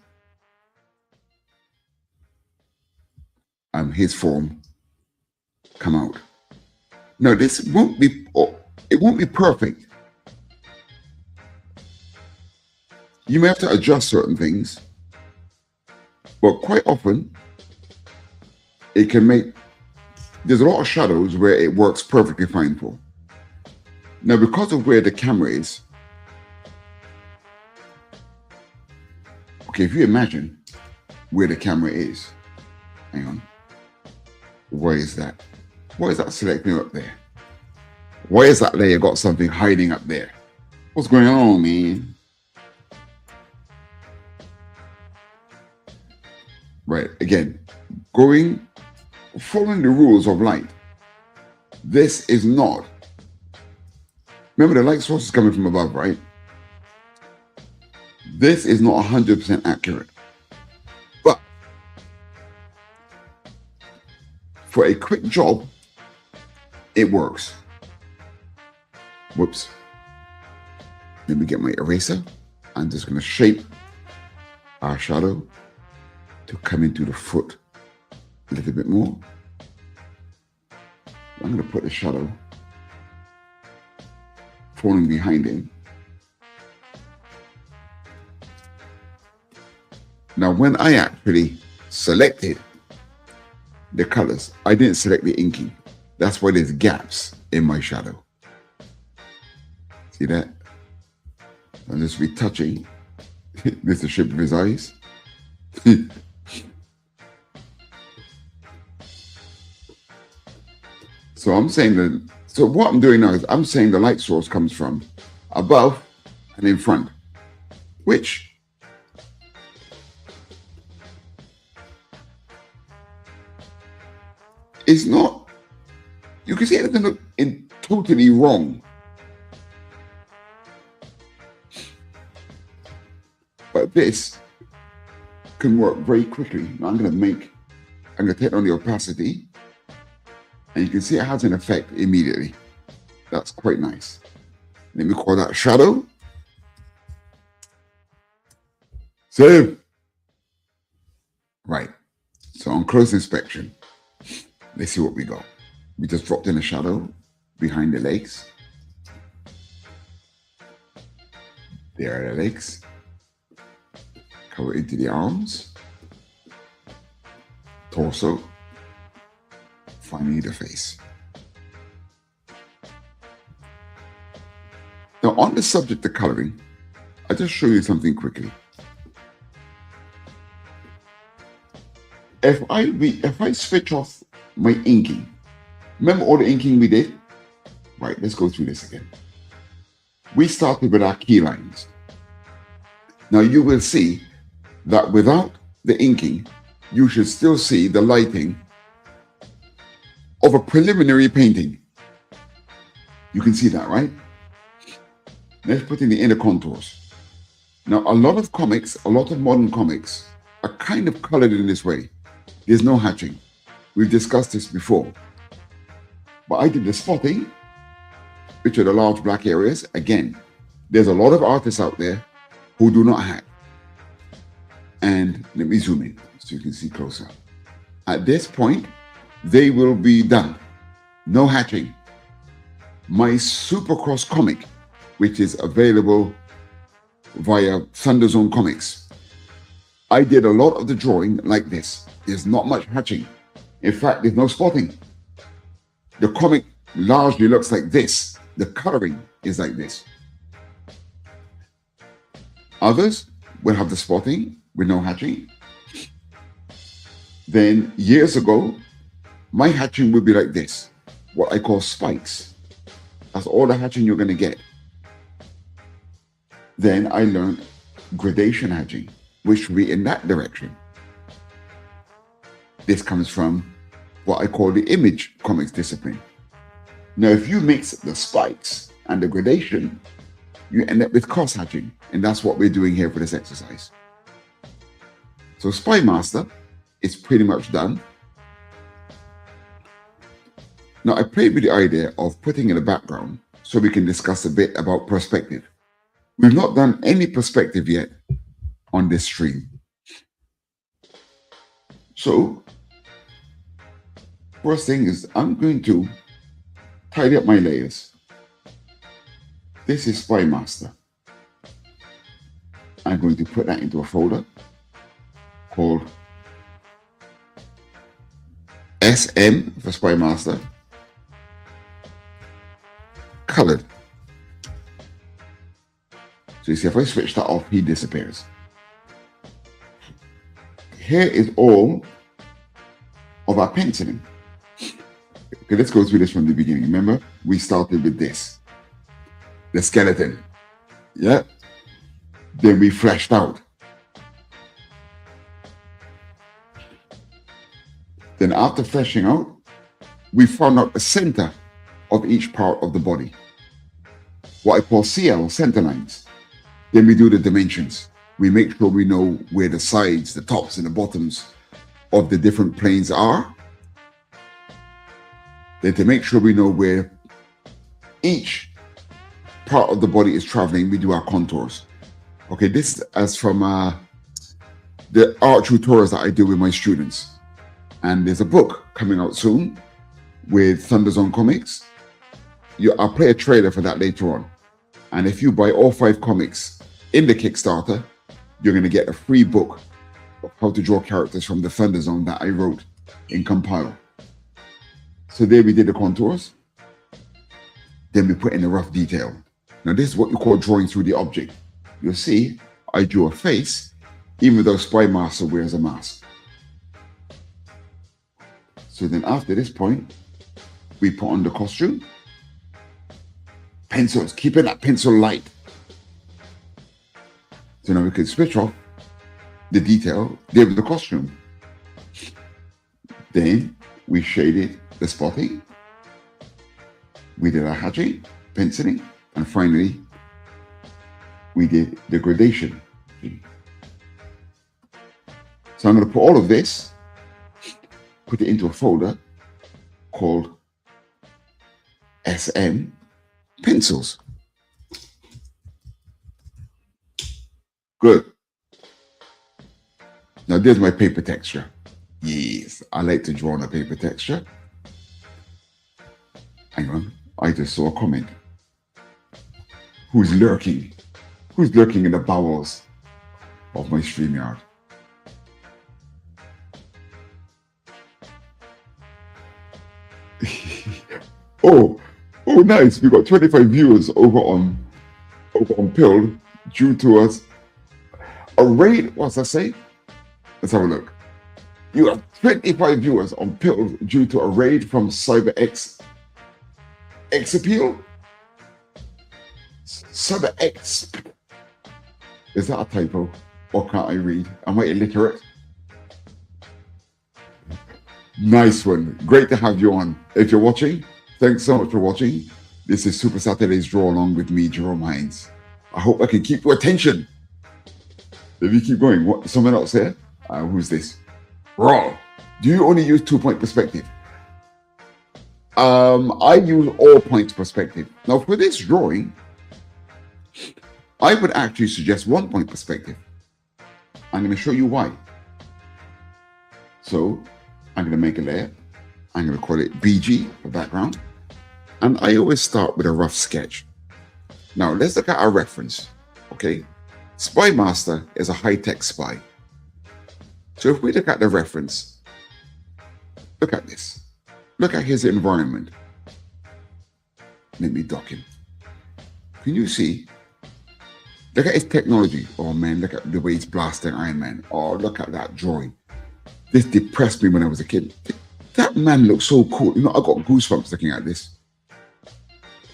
his form come out. Now this won't be, it won't be perfect. You may have to adjust certain things, but quite often it can make, there's a lot of shadows where it works perfectly fine for. Now because of where the camera is, okay, if you imagine where the camera is, hang on. Why is that? Why is that selecting up there? Why is that layer got something hiding up there? What's going on, man? Right, again, following the rules of light. This is not, remember the light source is coming from above, right? This is not 100% accurate. But for a quick job, it works. Whoops. Let me get my eraser. I'm just going to shape our shadow to come into the foot a little bit more. I'm going to put the shadow falling behind him. Now, when I actually selected the colors, I didn't select the inking. That's why there's gaps in my shadow. See that? I'll just be touching. This is the shape of his eyes. So I'm saying that, so what I'm doing now is I'm saying the light source comes from above and in front, which is not, you can see it doesn't look totally wrong. But this can work very quickly. Now I'm going to take on the opacity, and you can see it has an effect immediately. That's quite nice. Let me call that shadow. Save. Right. So on close inspection, let's see what we got. We just dropped in a shadow behind the legs. There are the legs. Cover into the arms, torso, finally the face. Now on the subject of coloring, I'll just show you something quickly. If I switch off my inking, remember all the inking we did? Right, let's go through this again. We started with our key lines. Now you will see that without the inking, you should still see the lighting of a preliminary painting. You can see that, right? Let's put in the inner contours. Now, a lot of modern comics are kind of colored in this way. There's no hatching. We've discussed this before. But I did the spotting, which are the large black areas. Again, there's a lot of artists out there who do not hatch. And let me zoom in so you can see closer. At this point, they will be done. No hatching. My Supercross comic, which is available via Thunderzone Comics, I did a lot of the drawing like this. There's not much hatching. In fact, there's no spotting. The comic largely looks like this. The coloring is like this. Others will have the spotting with no hatching. Then years ago, my hatching would be like this, what I call spikes. That's all the hatching you're going to get. Then I learned gradation hatching, which will be in that direction. This comes from what I call the image comics discipline. Now, if you mix the spikes and the gradation, you end up with cross hatching, and that's what we're doing here for this exercise. So Spy Master is pretty much done. Now I played with the idea of putting in a background so we can discuss a bit about perspective. We've not done any perspective yet on this stream. So first thing is I'm going to tidy up my layers. This is Spy Master. I'm going to put that into a folder called SM for Spy Master, colored. So you see, if I switch that off, he disappears. Here is all of our penciling. Okay, let's go through this from the beginning. Remember, we started with this, the skeleton. Yeah. Then we fleshed out. Then after fleshing out, we found out the center of each part of the body, what I call CL, center lines. Then we do the dimensions. We make sure we know where the sides, the tops and the bottoms of the different planes are. Then to make sure we know where each part of the body is traveling, we do our contours. Okay, this is as from the art tutorials that I do with my students. And there's a book coming out soon with Thunderzone Comics. I'll play a trailer for that later on. And if you buy all 5 comics in the Kickstarter, you're going to get a free book of how to draw characters from the Thunderzone that I wrote in Compile. So there we did the contours. Then we put in the rough detail. Now this is what you call drawing through the object. You'll see I drew a face, even though Spy Master wears a mask. So then after this point, we put on the costume. Pencils, keeping that pencil light. So now we can switch off the detail there with the costume. Then we shaded the spotting. We did our hatching, penciling, and finally, we did the gradation. So I'm going to put all of this, put it into a folder called SM Pencils. Good. Now there's my paper texture. Yes, I like to draw on a paper texture. Hang on, I just saw a comment. Who's lurking? Who's lurking in the bowels of my StreamYard? oh, nice. We got 25 viewers over on Pilled due to us. A raid, what's that say? Let's have a look. You have 25 viewers on Pilled due to a raid from CyberX. X Appeal? CyberX. Is that a typo? Or can't I read? Am I illiterate? Nice one. Great to have you on. If you're watching, thanks so much for watching. This is Supa-Saturdays Draw Along with me, Jerome Hinds. I hope I can keep your attention. If you keep going, what? Someone else here? Who's this? Raw. Do you only use 2-point perspective? I use all points perspective. Now for this drawing, I would actually suggest 1-point perspective. I'm going to show you why. So I'm going to make a layer. I'm going to call it BG for background. And I always start with a rough sketch. Now let's look at our reference. Okay. Spy Master is a high-tech spy. So if we look at the reference, look at this. Look at his environment. Let me dock him. Can you see? Look at his technology. Oh man, look at the way he's blasting Iron Man. Oh, look at that drawing. This depressed me when I was a kid. That man looks so cool. You know, I got goosebumps looking at this.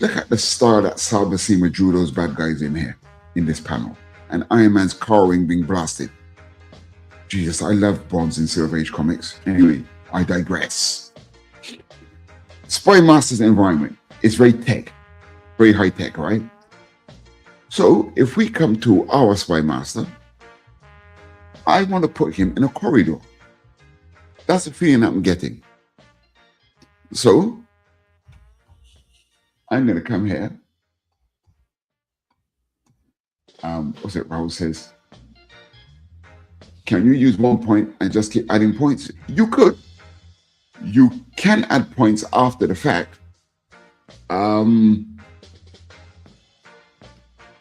Look at the style that Sal Buscema drew those bad guys in here, in this panel. And Iron Man's car ring being blasted. Jesus, I love Bronze and Silver Age comics. Anyway, I digress. Spy Master's environment is very tech, very high tech, right? So if we come to our Spy Master, I want to put him in a corridor. That's the feeling I'm getting. So I'm going to come here. What's it? Raul says, can you use 1 point and just keep adding points? You could. You can add points after the fact.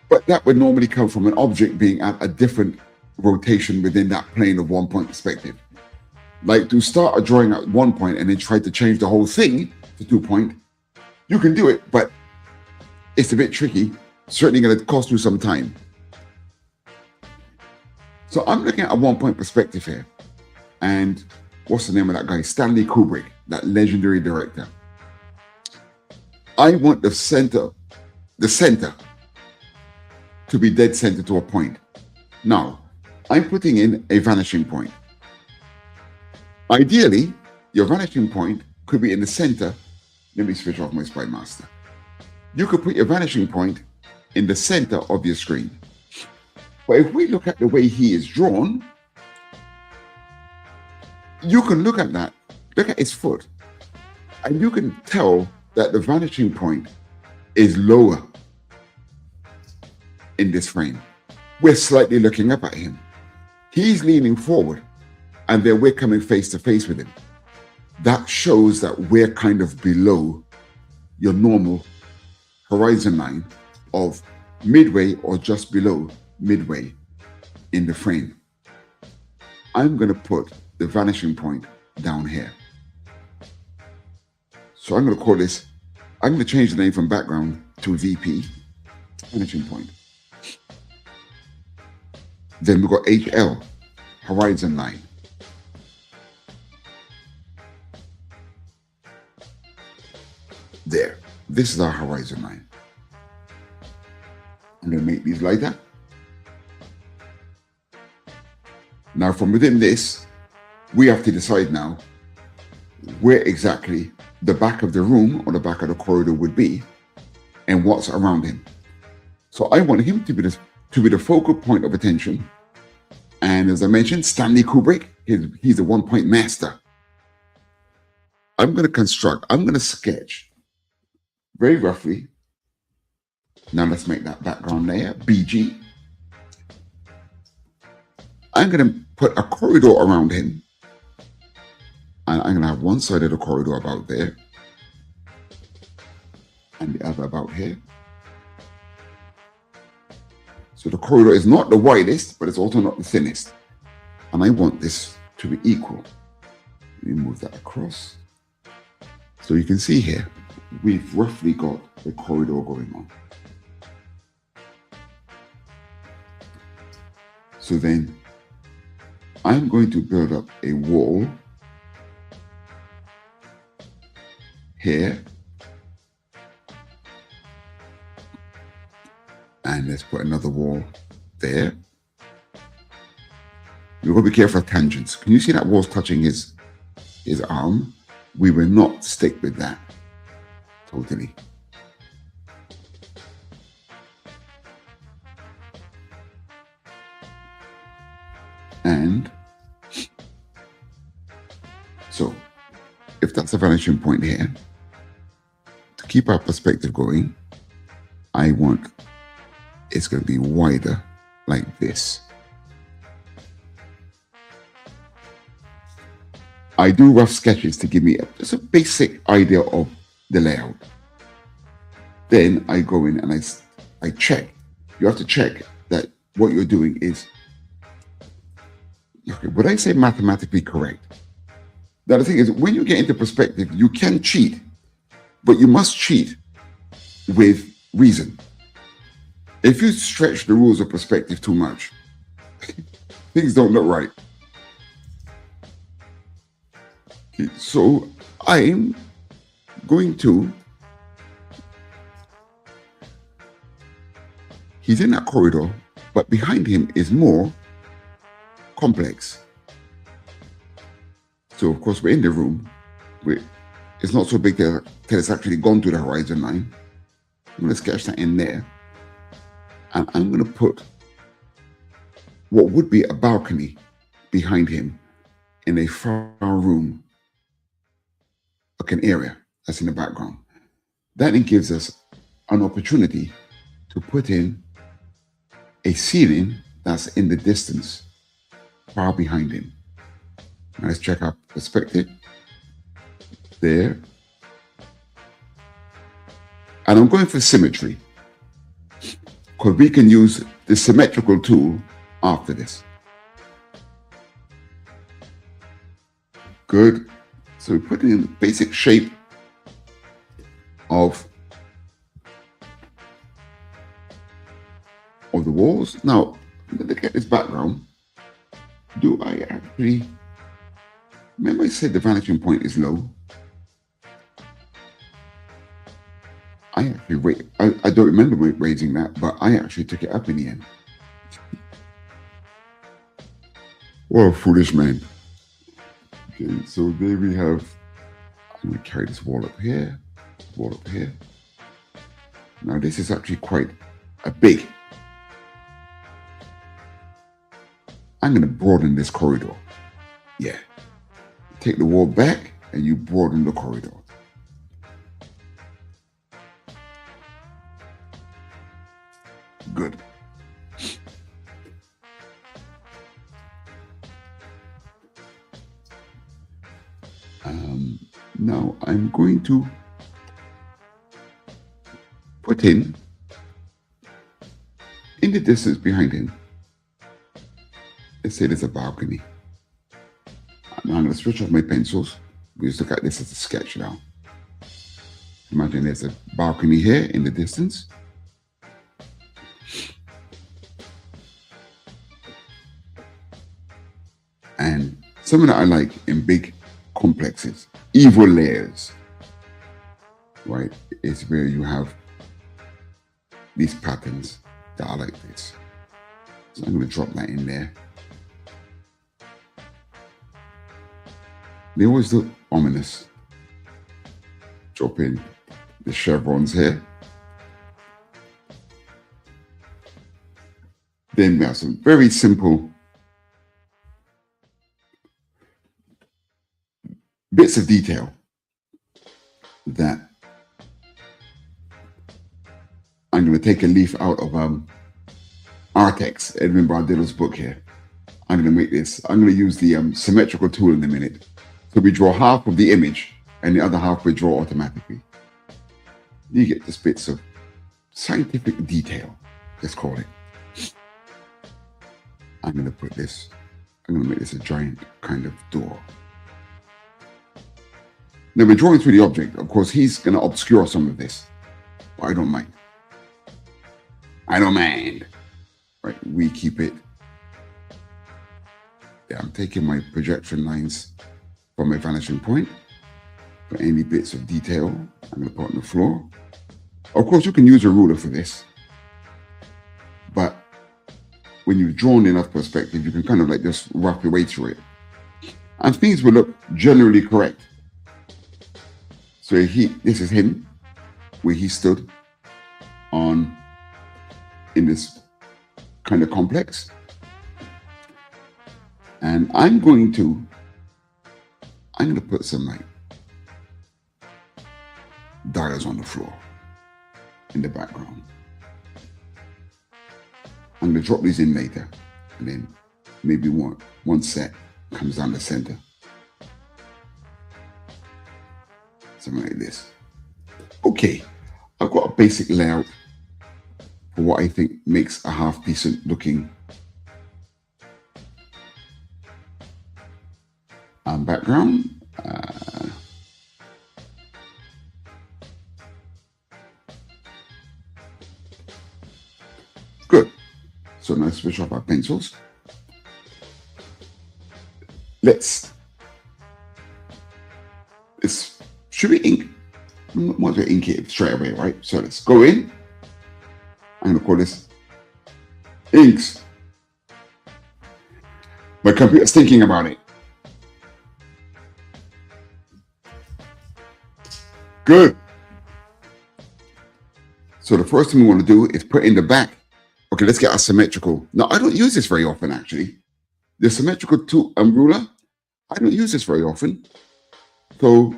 But that would normally come from an object being at a different rotation within that plane of 1 point perspective. Like to start a drawing at 1 point and then try to change the whole thing to 2 point. You can do it, but it's a bit tricky. Certainly going to cost you some time. So I'm looking at a 1 point perspective here. And what's the name of that guy? Stanley Kubrick, that legendary director. I want the center to be dead center to a point. Now, I'm putting in a vanishing point. Ideally, your vanishing point could be in the center. Let me switch off my Spy Master. You could put your vanishing point in the center of your screen. But if we look at the way he is drawn, you can look at that, look at his foot, and you can tell that the vanishing point is lower in this frame. We're slightly looking up at him. He's leaning forward, and then we're coming face to face with him. That shows that we're kind of below your normal horizon line of midway or just below midway in the frame. I'm going to put the vanishing point down here. So I'm going to call this, I'm going to change the name from background to VP, vanishing point. Then we've got HL, horizon line. There, this is our horizon line. I'm going to make these lighter. Now from within this, we have to decide now where exactly the back of the room or the back of the corridor would be and what's around him. So I want him to be the focal point of attention. And as I mentioned, Stanley Kubrick, he's a one-point master. I'm going to sketch very roughly. Now let's make that background layer, BG. I'm going to put a corridor around him. And I'm going to have one side of the corridor about there. And the other about here. So the corridor is not the widest, but it's also not the thinnest. And I want this to be equal. Let me move that across. So you can see here, we've roughly got the corridor going on. So then I'm going to build up a wall here. And let's put another wall there. You've got to be careful of tangents. Can you see that wall's touching his arm? We will not stick with that totally. And so if that's a vanishing point here, to keep our perspective going, I want it's going to be wider like this. I do rough sketches to give me just a basic idea of the layout. Then I go in and I check. You have to check that what you're doing is, okay, would I say mathematically correct? Now the thing is, when you get into perspective, you can cheat, but you must cheat with reason. If you stretch the rules of perspective too much, things don't look right. Okay, so I'm going to, he's in that corridor, but behind him is more complex. So of course we're in the room. It's not so big till it's actually gone to the horizon line. I'm going to sketch that in there. And I'm going to put what would be a balcony behind him in a far room, like an area that's in the background. That then gives us an opportunity to put in a ceiling that's in the distance, far behind him. Now let's check our perspective. There. And I'm going for symmetry, because we can use the symmetrical tool after this. Good. So we put in the basic shape of the walls. Now, look at this background. Do I actually, remember I said the vanishing point is low? actually I don't remember raising that, but I actually took it up in the end. What a foolish man. Okay, so there we have, I'm going to carry this wall up here, wall up here. Now this is actually quite a big. I'm going to broaden this corridor. Yeah. Take the wall back and you broaden the corridor. Good. Now I'm going to put in the distance behind him. Let's say there's a balcony. Now I'm going to switch off my pencils. We just look at this as a sketch now. Imagine there's a balcony here in the distance. And something that I like in big complexes, evil layers, right, is where you have these patterns that are like this. So I'm going to drop that in there. They always look ominous. Drop in the chevrons here. Then we have some very simple bits of detail that I'm going to take a leaf out of Artex, Edwin Bardillo's book here. I'm going to make this. I'm going to use the symmetrical tool in a minute. So we draw half of the image and the other half we draw automatically. You get just bits of scientific detail, let's call it. I'm going to make this a giant kind of door. Now we're drawing through the object. Of course, he's going to obscure some of this, but I don't mind. I don't mind. Right, we keep it. Yeah, I'm taking my projection lines from my vanishing point. For any bits of detail, I'm going to put on the floor. Of course, you can use a ruler for this, but when you've drawn enough perspective, you can kind of like just wrap your way through it, and things will look generally correct. So this is him, where he stood in this kind of complex. And I'm going to put some like dials on the floor in the background. I'm going to drop these in later, and then maybe one set comes down the center. Something like this. Okay, I've got a basic layout for what I think makes a half decent looking background. Good. So now switch off our pencils. Should we ink? We want to ink it straight away, right? So let's go in. I'm going to call this inks. My computer's thinking about it. Good. So the first thing we want to do is put in the back. Okay, let's get our symmetrical. Now, I don't use this very often, actually. The symmetrical tool ruler, I don't use this very often. So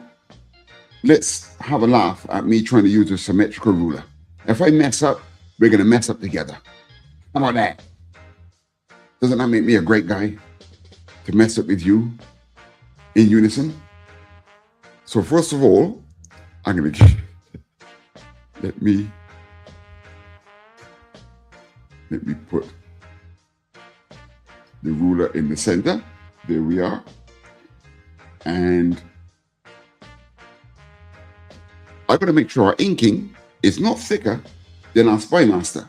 let's have a laugh at me trying to use a symmetrical ruler. If I mess up, we're going to mess up together. How about that? Doesn't that make me a great guy to mess up with you in unison? So first of all, I'm going to let me put the ruler in the center. There we are. And I've got to make sure our inking is not thicker than our Spy Master.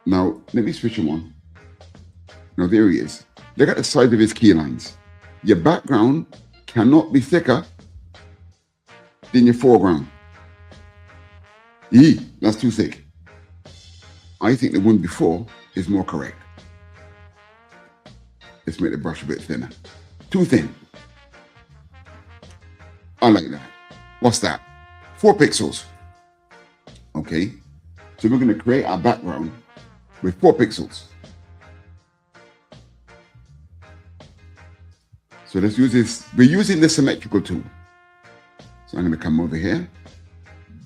Now, let me switch him on. Now, there he is. Look at the side of his key lines. Your background cannot be thicker than your foreground. That's too thick. I think the one before is more correct. Let's make the brush a bit thinner. Too thin. I like that. What's that? 4 pixels. Okay. So we're going to create our background with 4 pixels. So let's use this. We're using the symmetrical tool. So I'm going to come over here.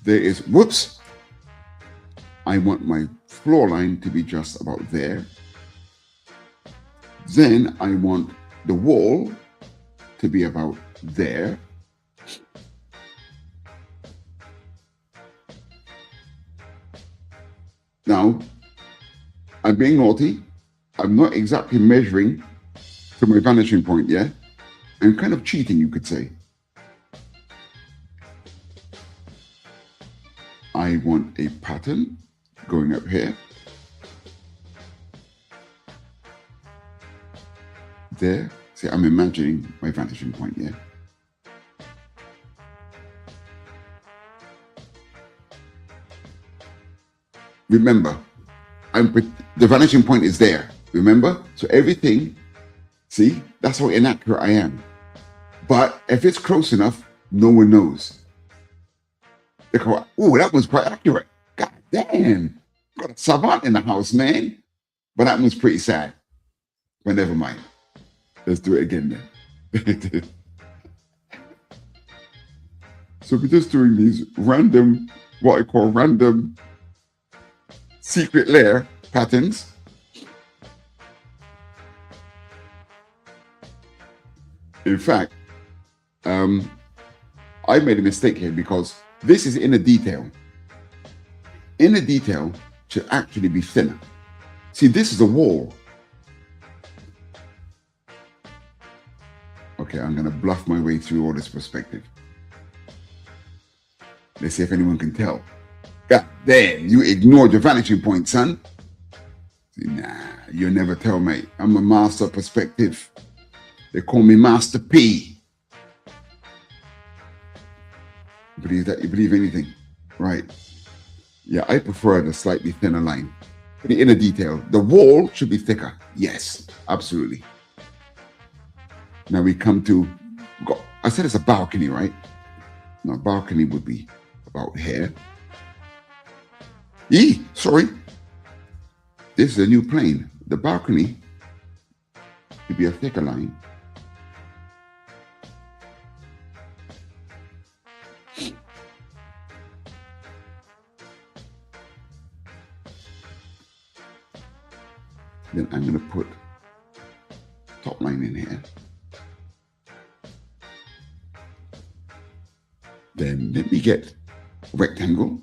There is, whoops. I want my floor line to be just about there. Then I want the wall to be about there. Now, I'm being naughty. I'm not exactly measuring to my vanishing point, yeah? I'm kind of cheating, you could say. I want a pattern going up here. There. See, I'm imagining my vanishing point, yeah? Remember, the vanishing point is there. Remember? So everything, see, that's how inaccurate I am. But if it's close enough, no one knows. They go, oh, that was quite accurate. God damn. Got a savant in the house, man. But that was pretty sad. But never mind. Let's do it again then. So we're just doing these random, what I call random secret layer patterns. In fact, I made a mistake here because this is inner detail. Inner detail should actually be thinner. See, this is a wall. Okay, I'm going to bluff my way through all this perspective. Let's see if anyone can tell. God damn, you ignored your vanishing point, son. See, nah, you'll never tell, mate. I'm a master perspective. They call me Master P. You believe that? You believe anything? Right. Yeah, I prefer the slightly thinner line. For the inner detail, the wall should be thicker. Yes, absolutely. Now we come to, I said it's a balcony, right? Now, balcony would be about here. Sorry. This is a new plane. The balcony would be a thicker line. Then I'm going to put top line in here. Then let me get a rectangle.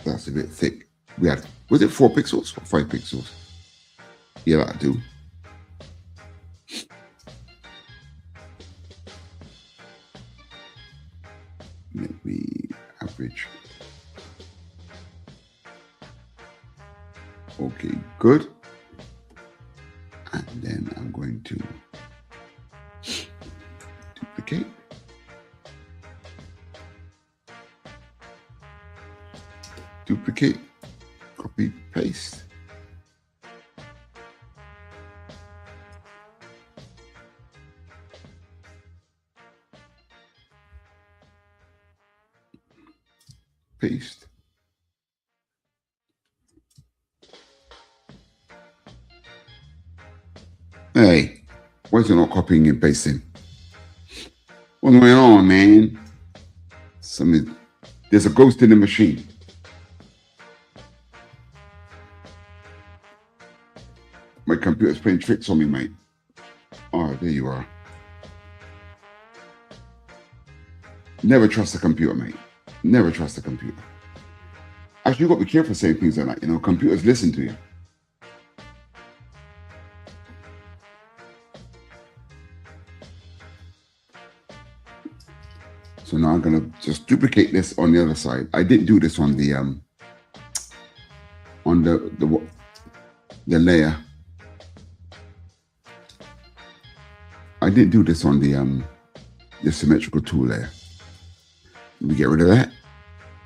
That's a bit thick. We had, was it 4 pixels or 5 pixels? Yeah, that'll do. Let me average. Okay, good. And then I'm going to duplicate. Duplicate, copy, paste. Paste. Hey, why is it not copying and pasting? What's going on, man? There's a ghost in the machine. My computer's playing tricks on me, mate. Oh, there you are. Never trust a computer, mate. Never trust a computer. Actually, you've got to be careful saying things like that. You know, computers listen to you. So now I'm gonna just duplicate this on the other side. I didn't do this on the layer. I didn't do this on the symmetrical tool layer. Let me get rid of that.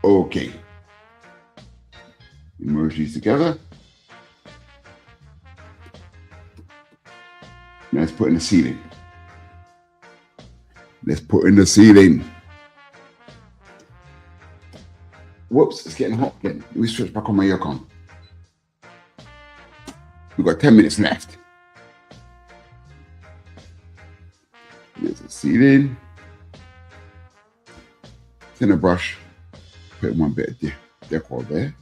Okay. Merge these together. Now let's put in the ceiling. Let's put in the ceiling. Whoops, it's getting hot again. Let me switch back on my aircon. We've got 10 minutes left. There's the ceiling. Thinner brush. Put one bit of decor there.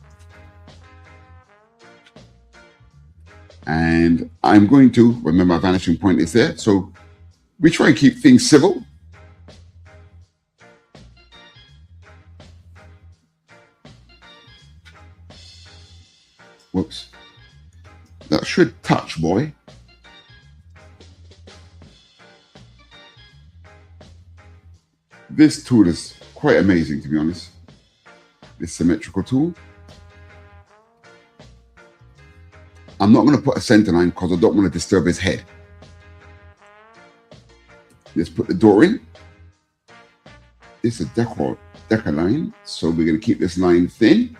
And I'm going to, remember my vanishing point is there. So we try and keep things civil. Whoops. That should touch, boy. This tool is quite amazing, to be honest. This symmetrical tool. I'm not going to put a center line because I don't want to disturb his head. Let's put the door in. This is a decor line, so we're going to keep this line thin.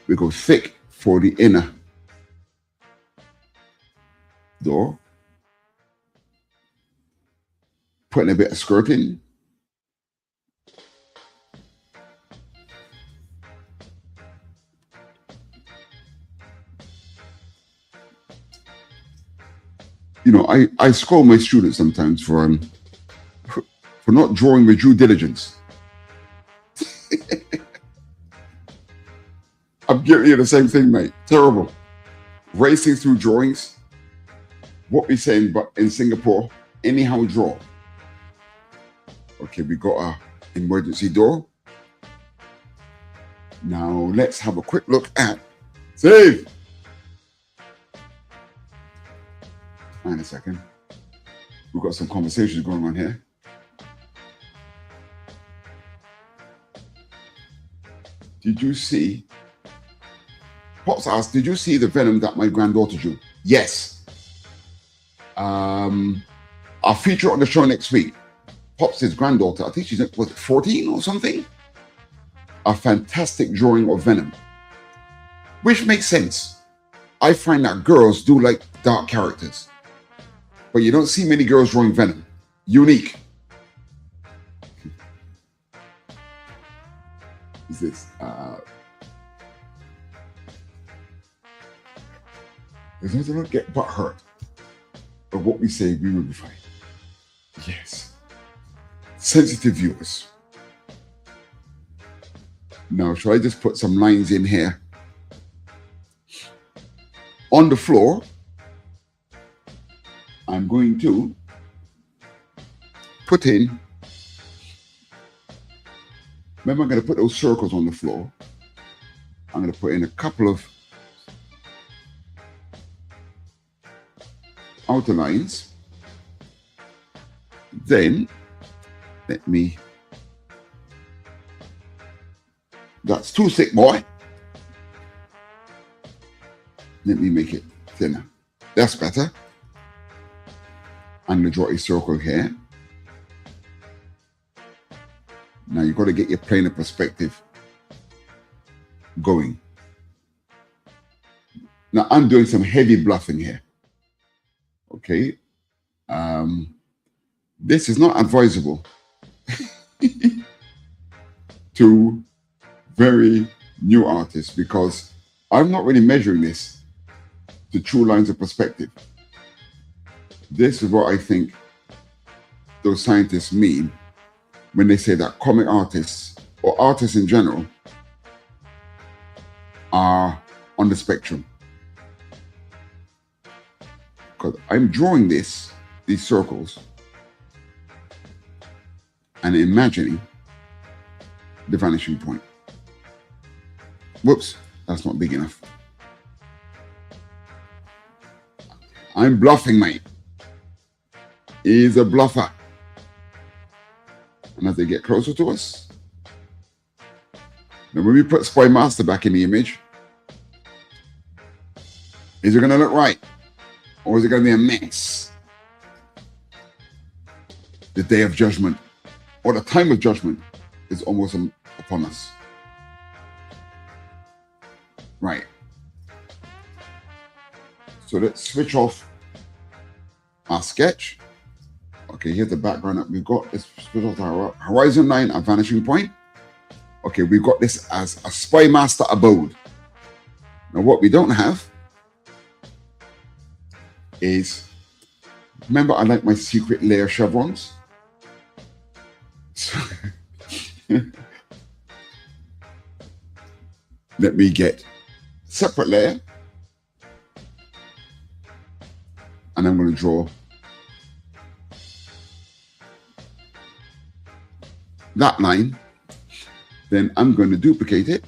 We go thick for the inner door. Putting a bit of skirting. You know, I scold my students sometimes for not drawing with due diligence. I'm guilty of the same thing, mate. Terrible. Racing through drawings. What we saying, but in Singapore, anyhow draw. Okay, we got our emergency door. Now let's have a quick look at save. Hang on a second. We've got some conversations going on here. Did you see? Pops asked, did you see the Venom that my granddaughter drew? Yes. I'll feature on the show next week. Pops' granddaughter, I think she's, was it 14 or something? A fantastic drawing of Venom. Which makes sense. I find that girls do like dark characters. But you don't see many girls drawing Venom. Unique. Is this? As long as I don't get butt hurt of what we say, we will be fine. Yes. Sensitive viewers. Now, shall I just put some lines in here? On the floor, I'm going to put in, remember I'm going to put those circles on the floor. I'm going to put in a couple of outer lines. Then, let me, that's too thick, boy. Let me make it thinner. That's better. I'm going to draw a circle here. Now you've got to get your planar perspective going. Now I'm doing some heavy bluffing here. Okay. This is not advisable to very new artists because I'm not really measuring this to true lines of perspective. This is what I think those scientists mean when they say that comic artists or artists in general are on the spectrum. Because I'm drawing these circles and imagining the vanishing point. Whoops, that's not big enough. I'm bluffing, mate. He's a bluffer. And as they get closer to us, now when we put Spy Master back in the image, is it going to look right? Or is it going to be a mess? The day of judgment or the time of judgment is almost upon us. Right. So let's switch off our sketch. Okay, here's the background that we've got. Let's switch off our horizon line, our vanishing point. Okay, we've got this as a Spy Master abode. Now, what we don't have is, remember, I like my secret layer chevrons. So let me get separate layer, and I'm going to draw that line. Then I'm going to duplicate it,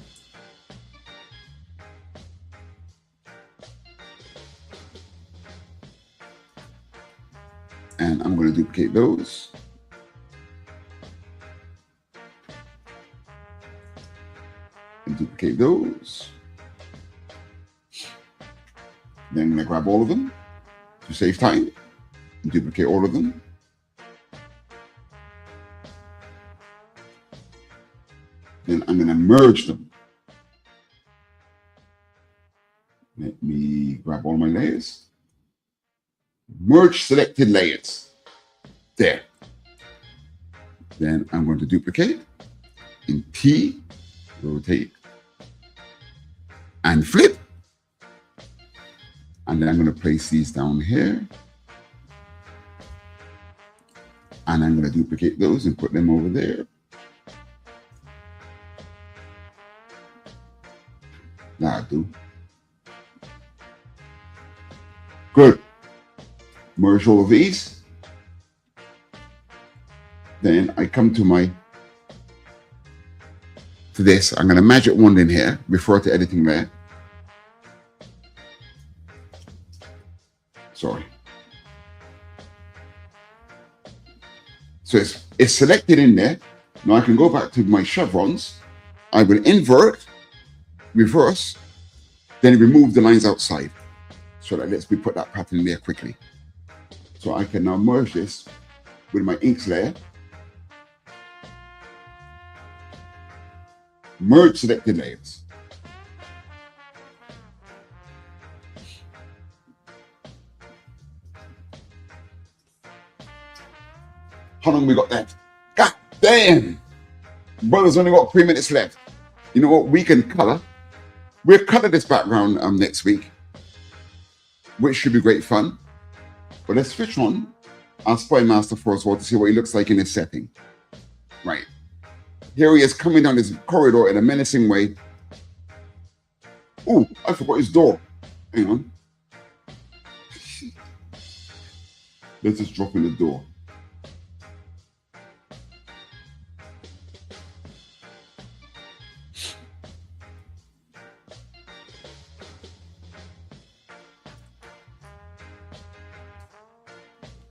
and I'm going to duplicate those. And duplicate those. Then I'm going to grab all of them to save time and duplicate all of them. Then I'm going to merge them. Let me grab all my layers. Merge selected layers. There. Then I'm going to duplicate in T, rotate, and flip. And then I'm going to place these down here. And I'm going to duplicate those and put them over there. That'll do. Good. Merge all of these. Then I come to this. I'm going to magic wand in here, refer to editing layer. Sorry. So it's selected in there. Now I can go back to my chevrons. I will invert, reverse, then remove the lines outside. So that lets me put that pattern there quickly. So I can now merge this with my inks layer. Merge selected layers. How long we got left? God damn! Brother's only got 3 minutes left. You know what? We can color. We'll color this background next week, which should be great fun. But let's switch on our Spy Master first of all to see what he looks like in this setting. Right. Here he is coming down this corridor in a menacing way. Oh, I forgot his door. Hang on. Let's just drop in the door.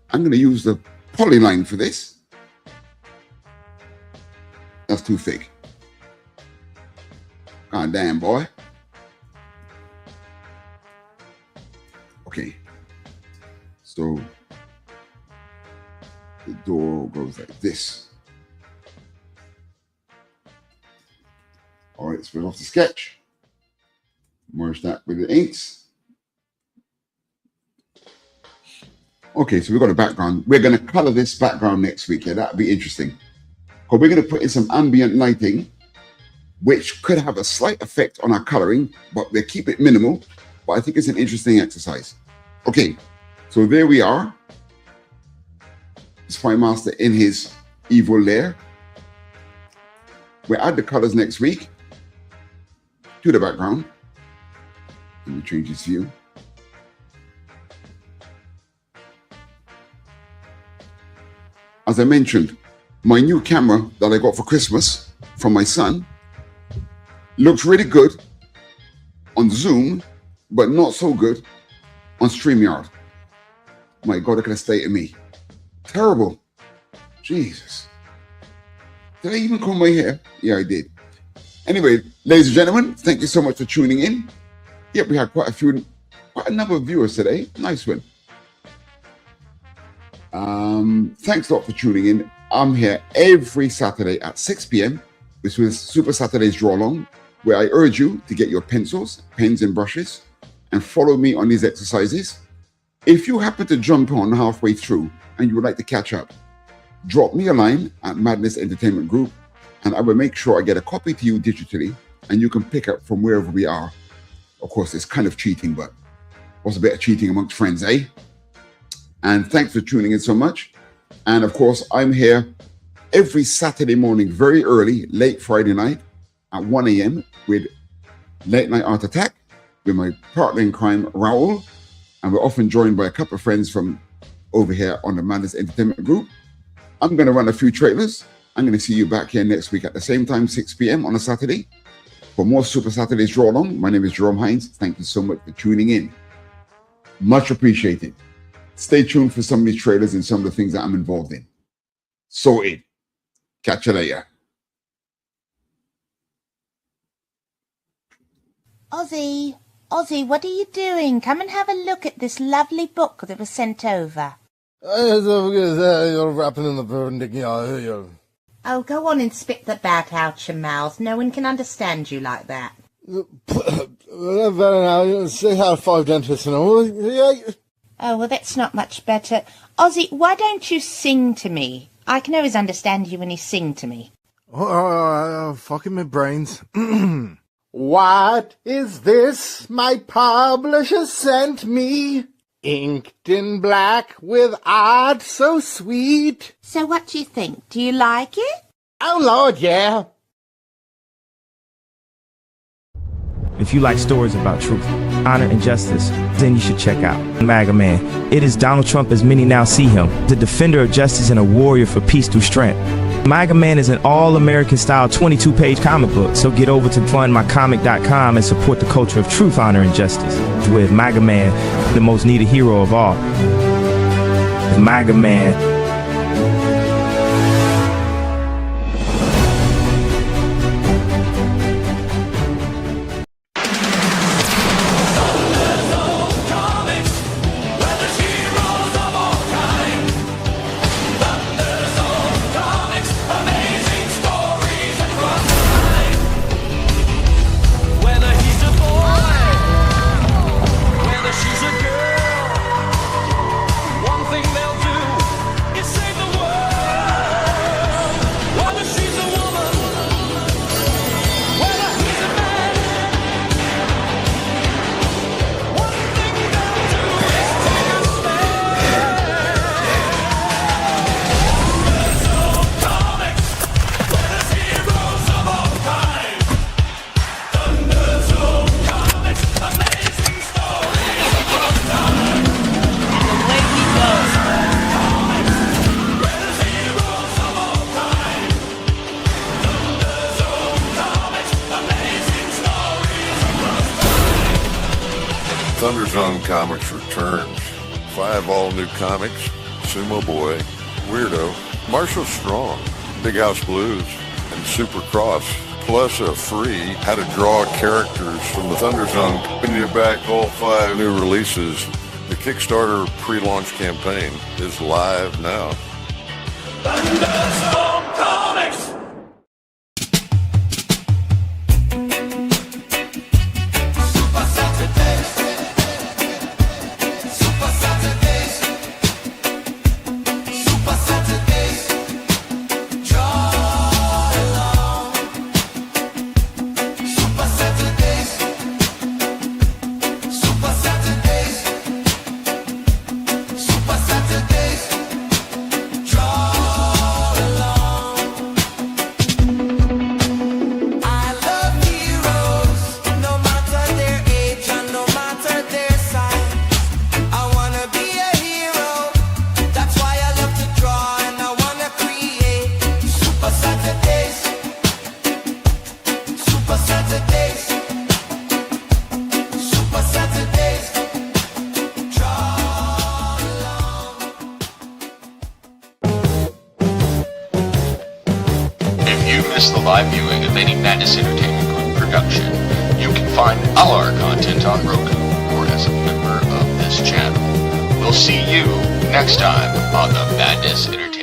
I'm going to use the polyline for this. That's too thick. God damn, boy. Okay. So the door goes like this. All right, split off the sketch. Merge that with the inks. Okay, so we've got a background. We're going to color this background next week. Yeah, that'll be interesting. Because we're going to put in some ambient lighting, which could have a slight effect on our coloring, but we'll keep it minimal. But I think it's an interesting exercise. Okay, so there we are. Spy Master in his evil lair. We'll add the colors next week to the background. Let me change this view. As I mentioned, my new camera that I got for Christmas from my son looks really good on Zoom, but not so good on StreamYard. My God, look at the state of me. Terrible. Jesus. Did I even comb my hair? Yeah, I did. Anyway, ladies and gentlemen, thank you so much for tuning in. Yep, we had quite a number of viewers today. Nice one. Thanks a lot for tuning in. I'm here every Saturday at 6 p.m. This was Super Saturdays Draw Along, where I urge you to get your pencils, pens, and brushes and follow me on these exercises. If you happen to jump on halfway through and you would like to catch up, drop me a line at Madness Entertainment Group, and I will make sure I get a copy to you digitally, and you can pick up from wherever we are. Of course, it's kind of cheating, but what's a bit of cheating amongst friends, eh? And thanks for tuning in so much. And of course, I'm here every Saturday morning, very early, late Friday night at 1 a.m. with Late Night Art Attack with my partner in crime, Raul. And we're often joined by a couple of friends from over here on the Madness Entertainment Group. I'm going to run a few trailers. I'm going to see you back here next week at the same time, 6 p.m. on a Saturday. For more Super Saturdays Draw Along, my name is Jerry Hinds. Thank you so much for tuning in. Much appreciated. Stay tuned for some of these trailers and some of the things that I'm involved in. Sorted. Catch you later. Ozzy, what are you doing? Come and have a look at this lovely book that was sent over. You're wrapping in the burn. Oh, go on and spit the bat out your mouth. No one can understand you like that. Say hi to 5 dentists and all. Oh, well, that's not much better. Ozzy, why don't you sing to me? I can always understand you when you sing to me. Fucking my brains. What is this my publisher sent me? Inked in black with art so sweet. So what do you think? Do you like it? Oh, Lord, yeah. If you like stories about truth, honor, and justice, then you should check out MAGA Man. It is Donald Trump as many now see him, the defender of justice and a warrior for peace through strength. MAGA Man is an all-American style 22-page comic book, so get over to fundmycomic.com and support the culture of truth, honor, and justice. With MAGA Man, the most needed hero of all. MAGA Man. Thunderzone Comics returns. 5 all-new comics, Sumo Boy, Weirdo, Marshall Strong, Big House Blues, and Super Cross, plus a free how to draw characters from the Thunderzone. When you back all 5 new releases, the Kickstarter pre-launch campaign is live now. Thunderzone Comics! The live viewing of any Madness Entertainment Group production, you can find all our content on Roku or as a member of this channel. We'll see you next time on the Madness Entertainment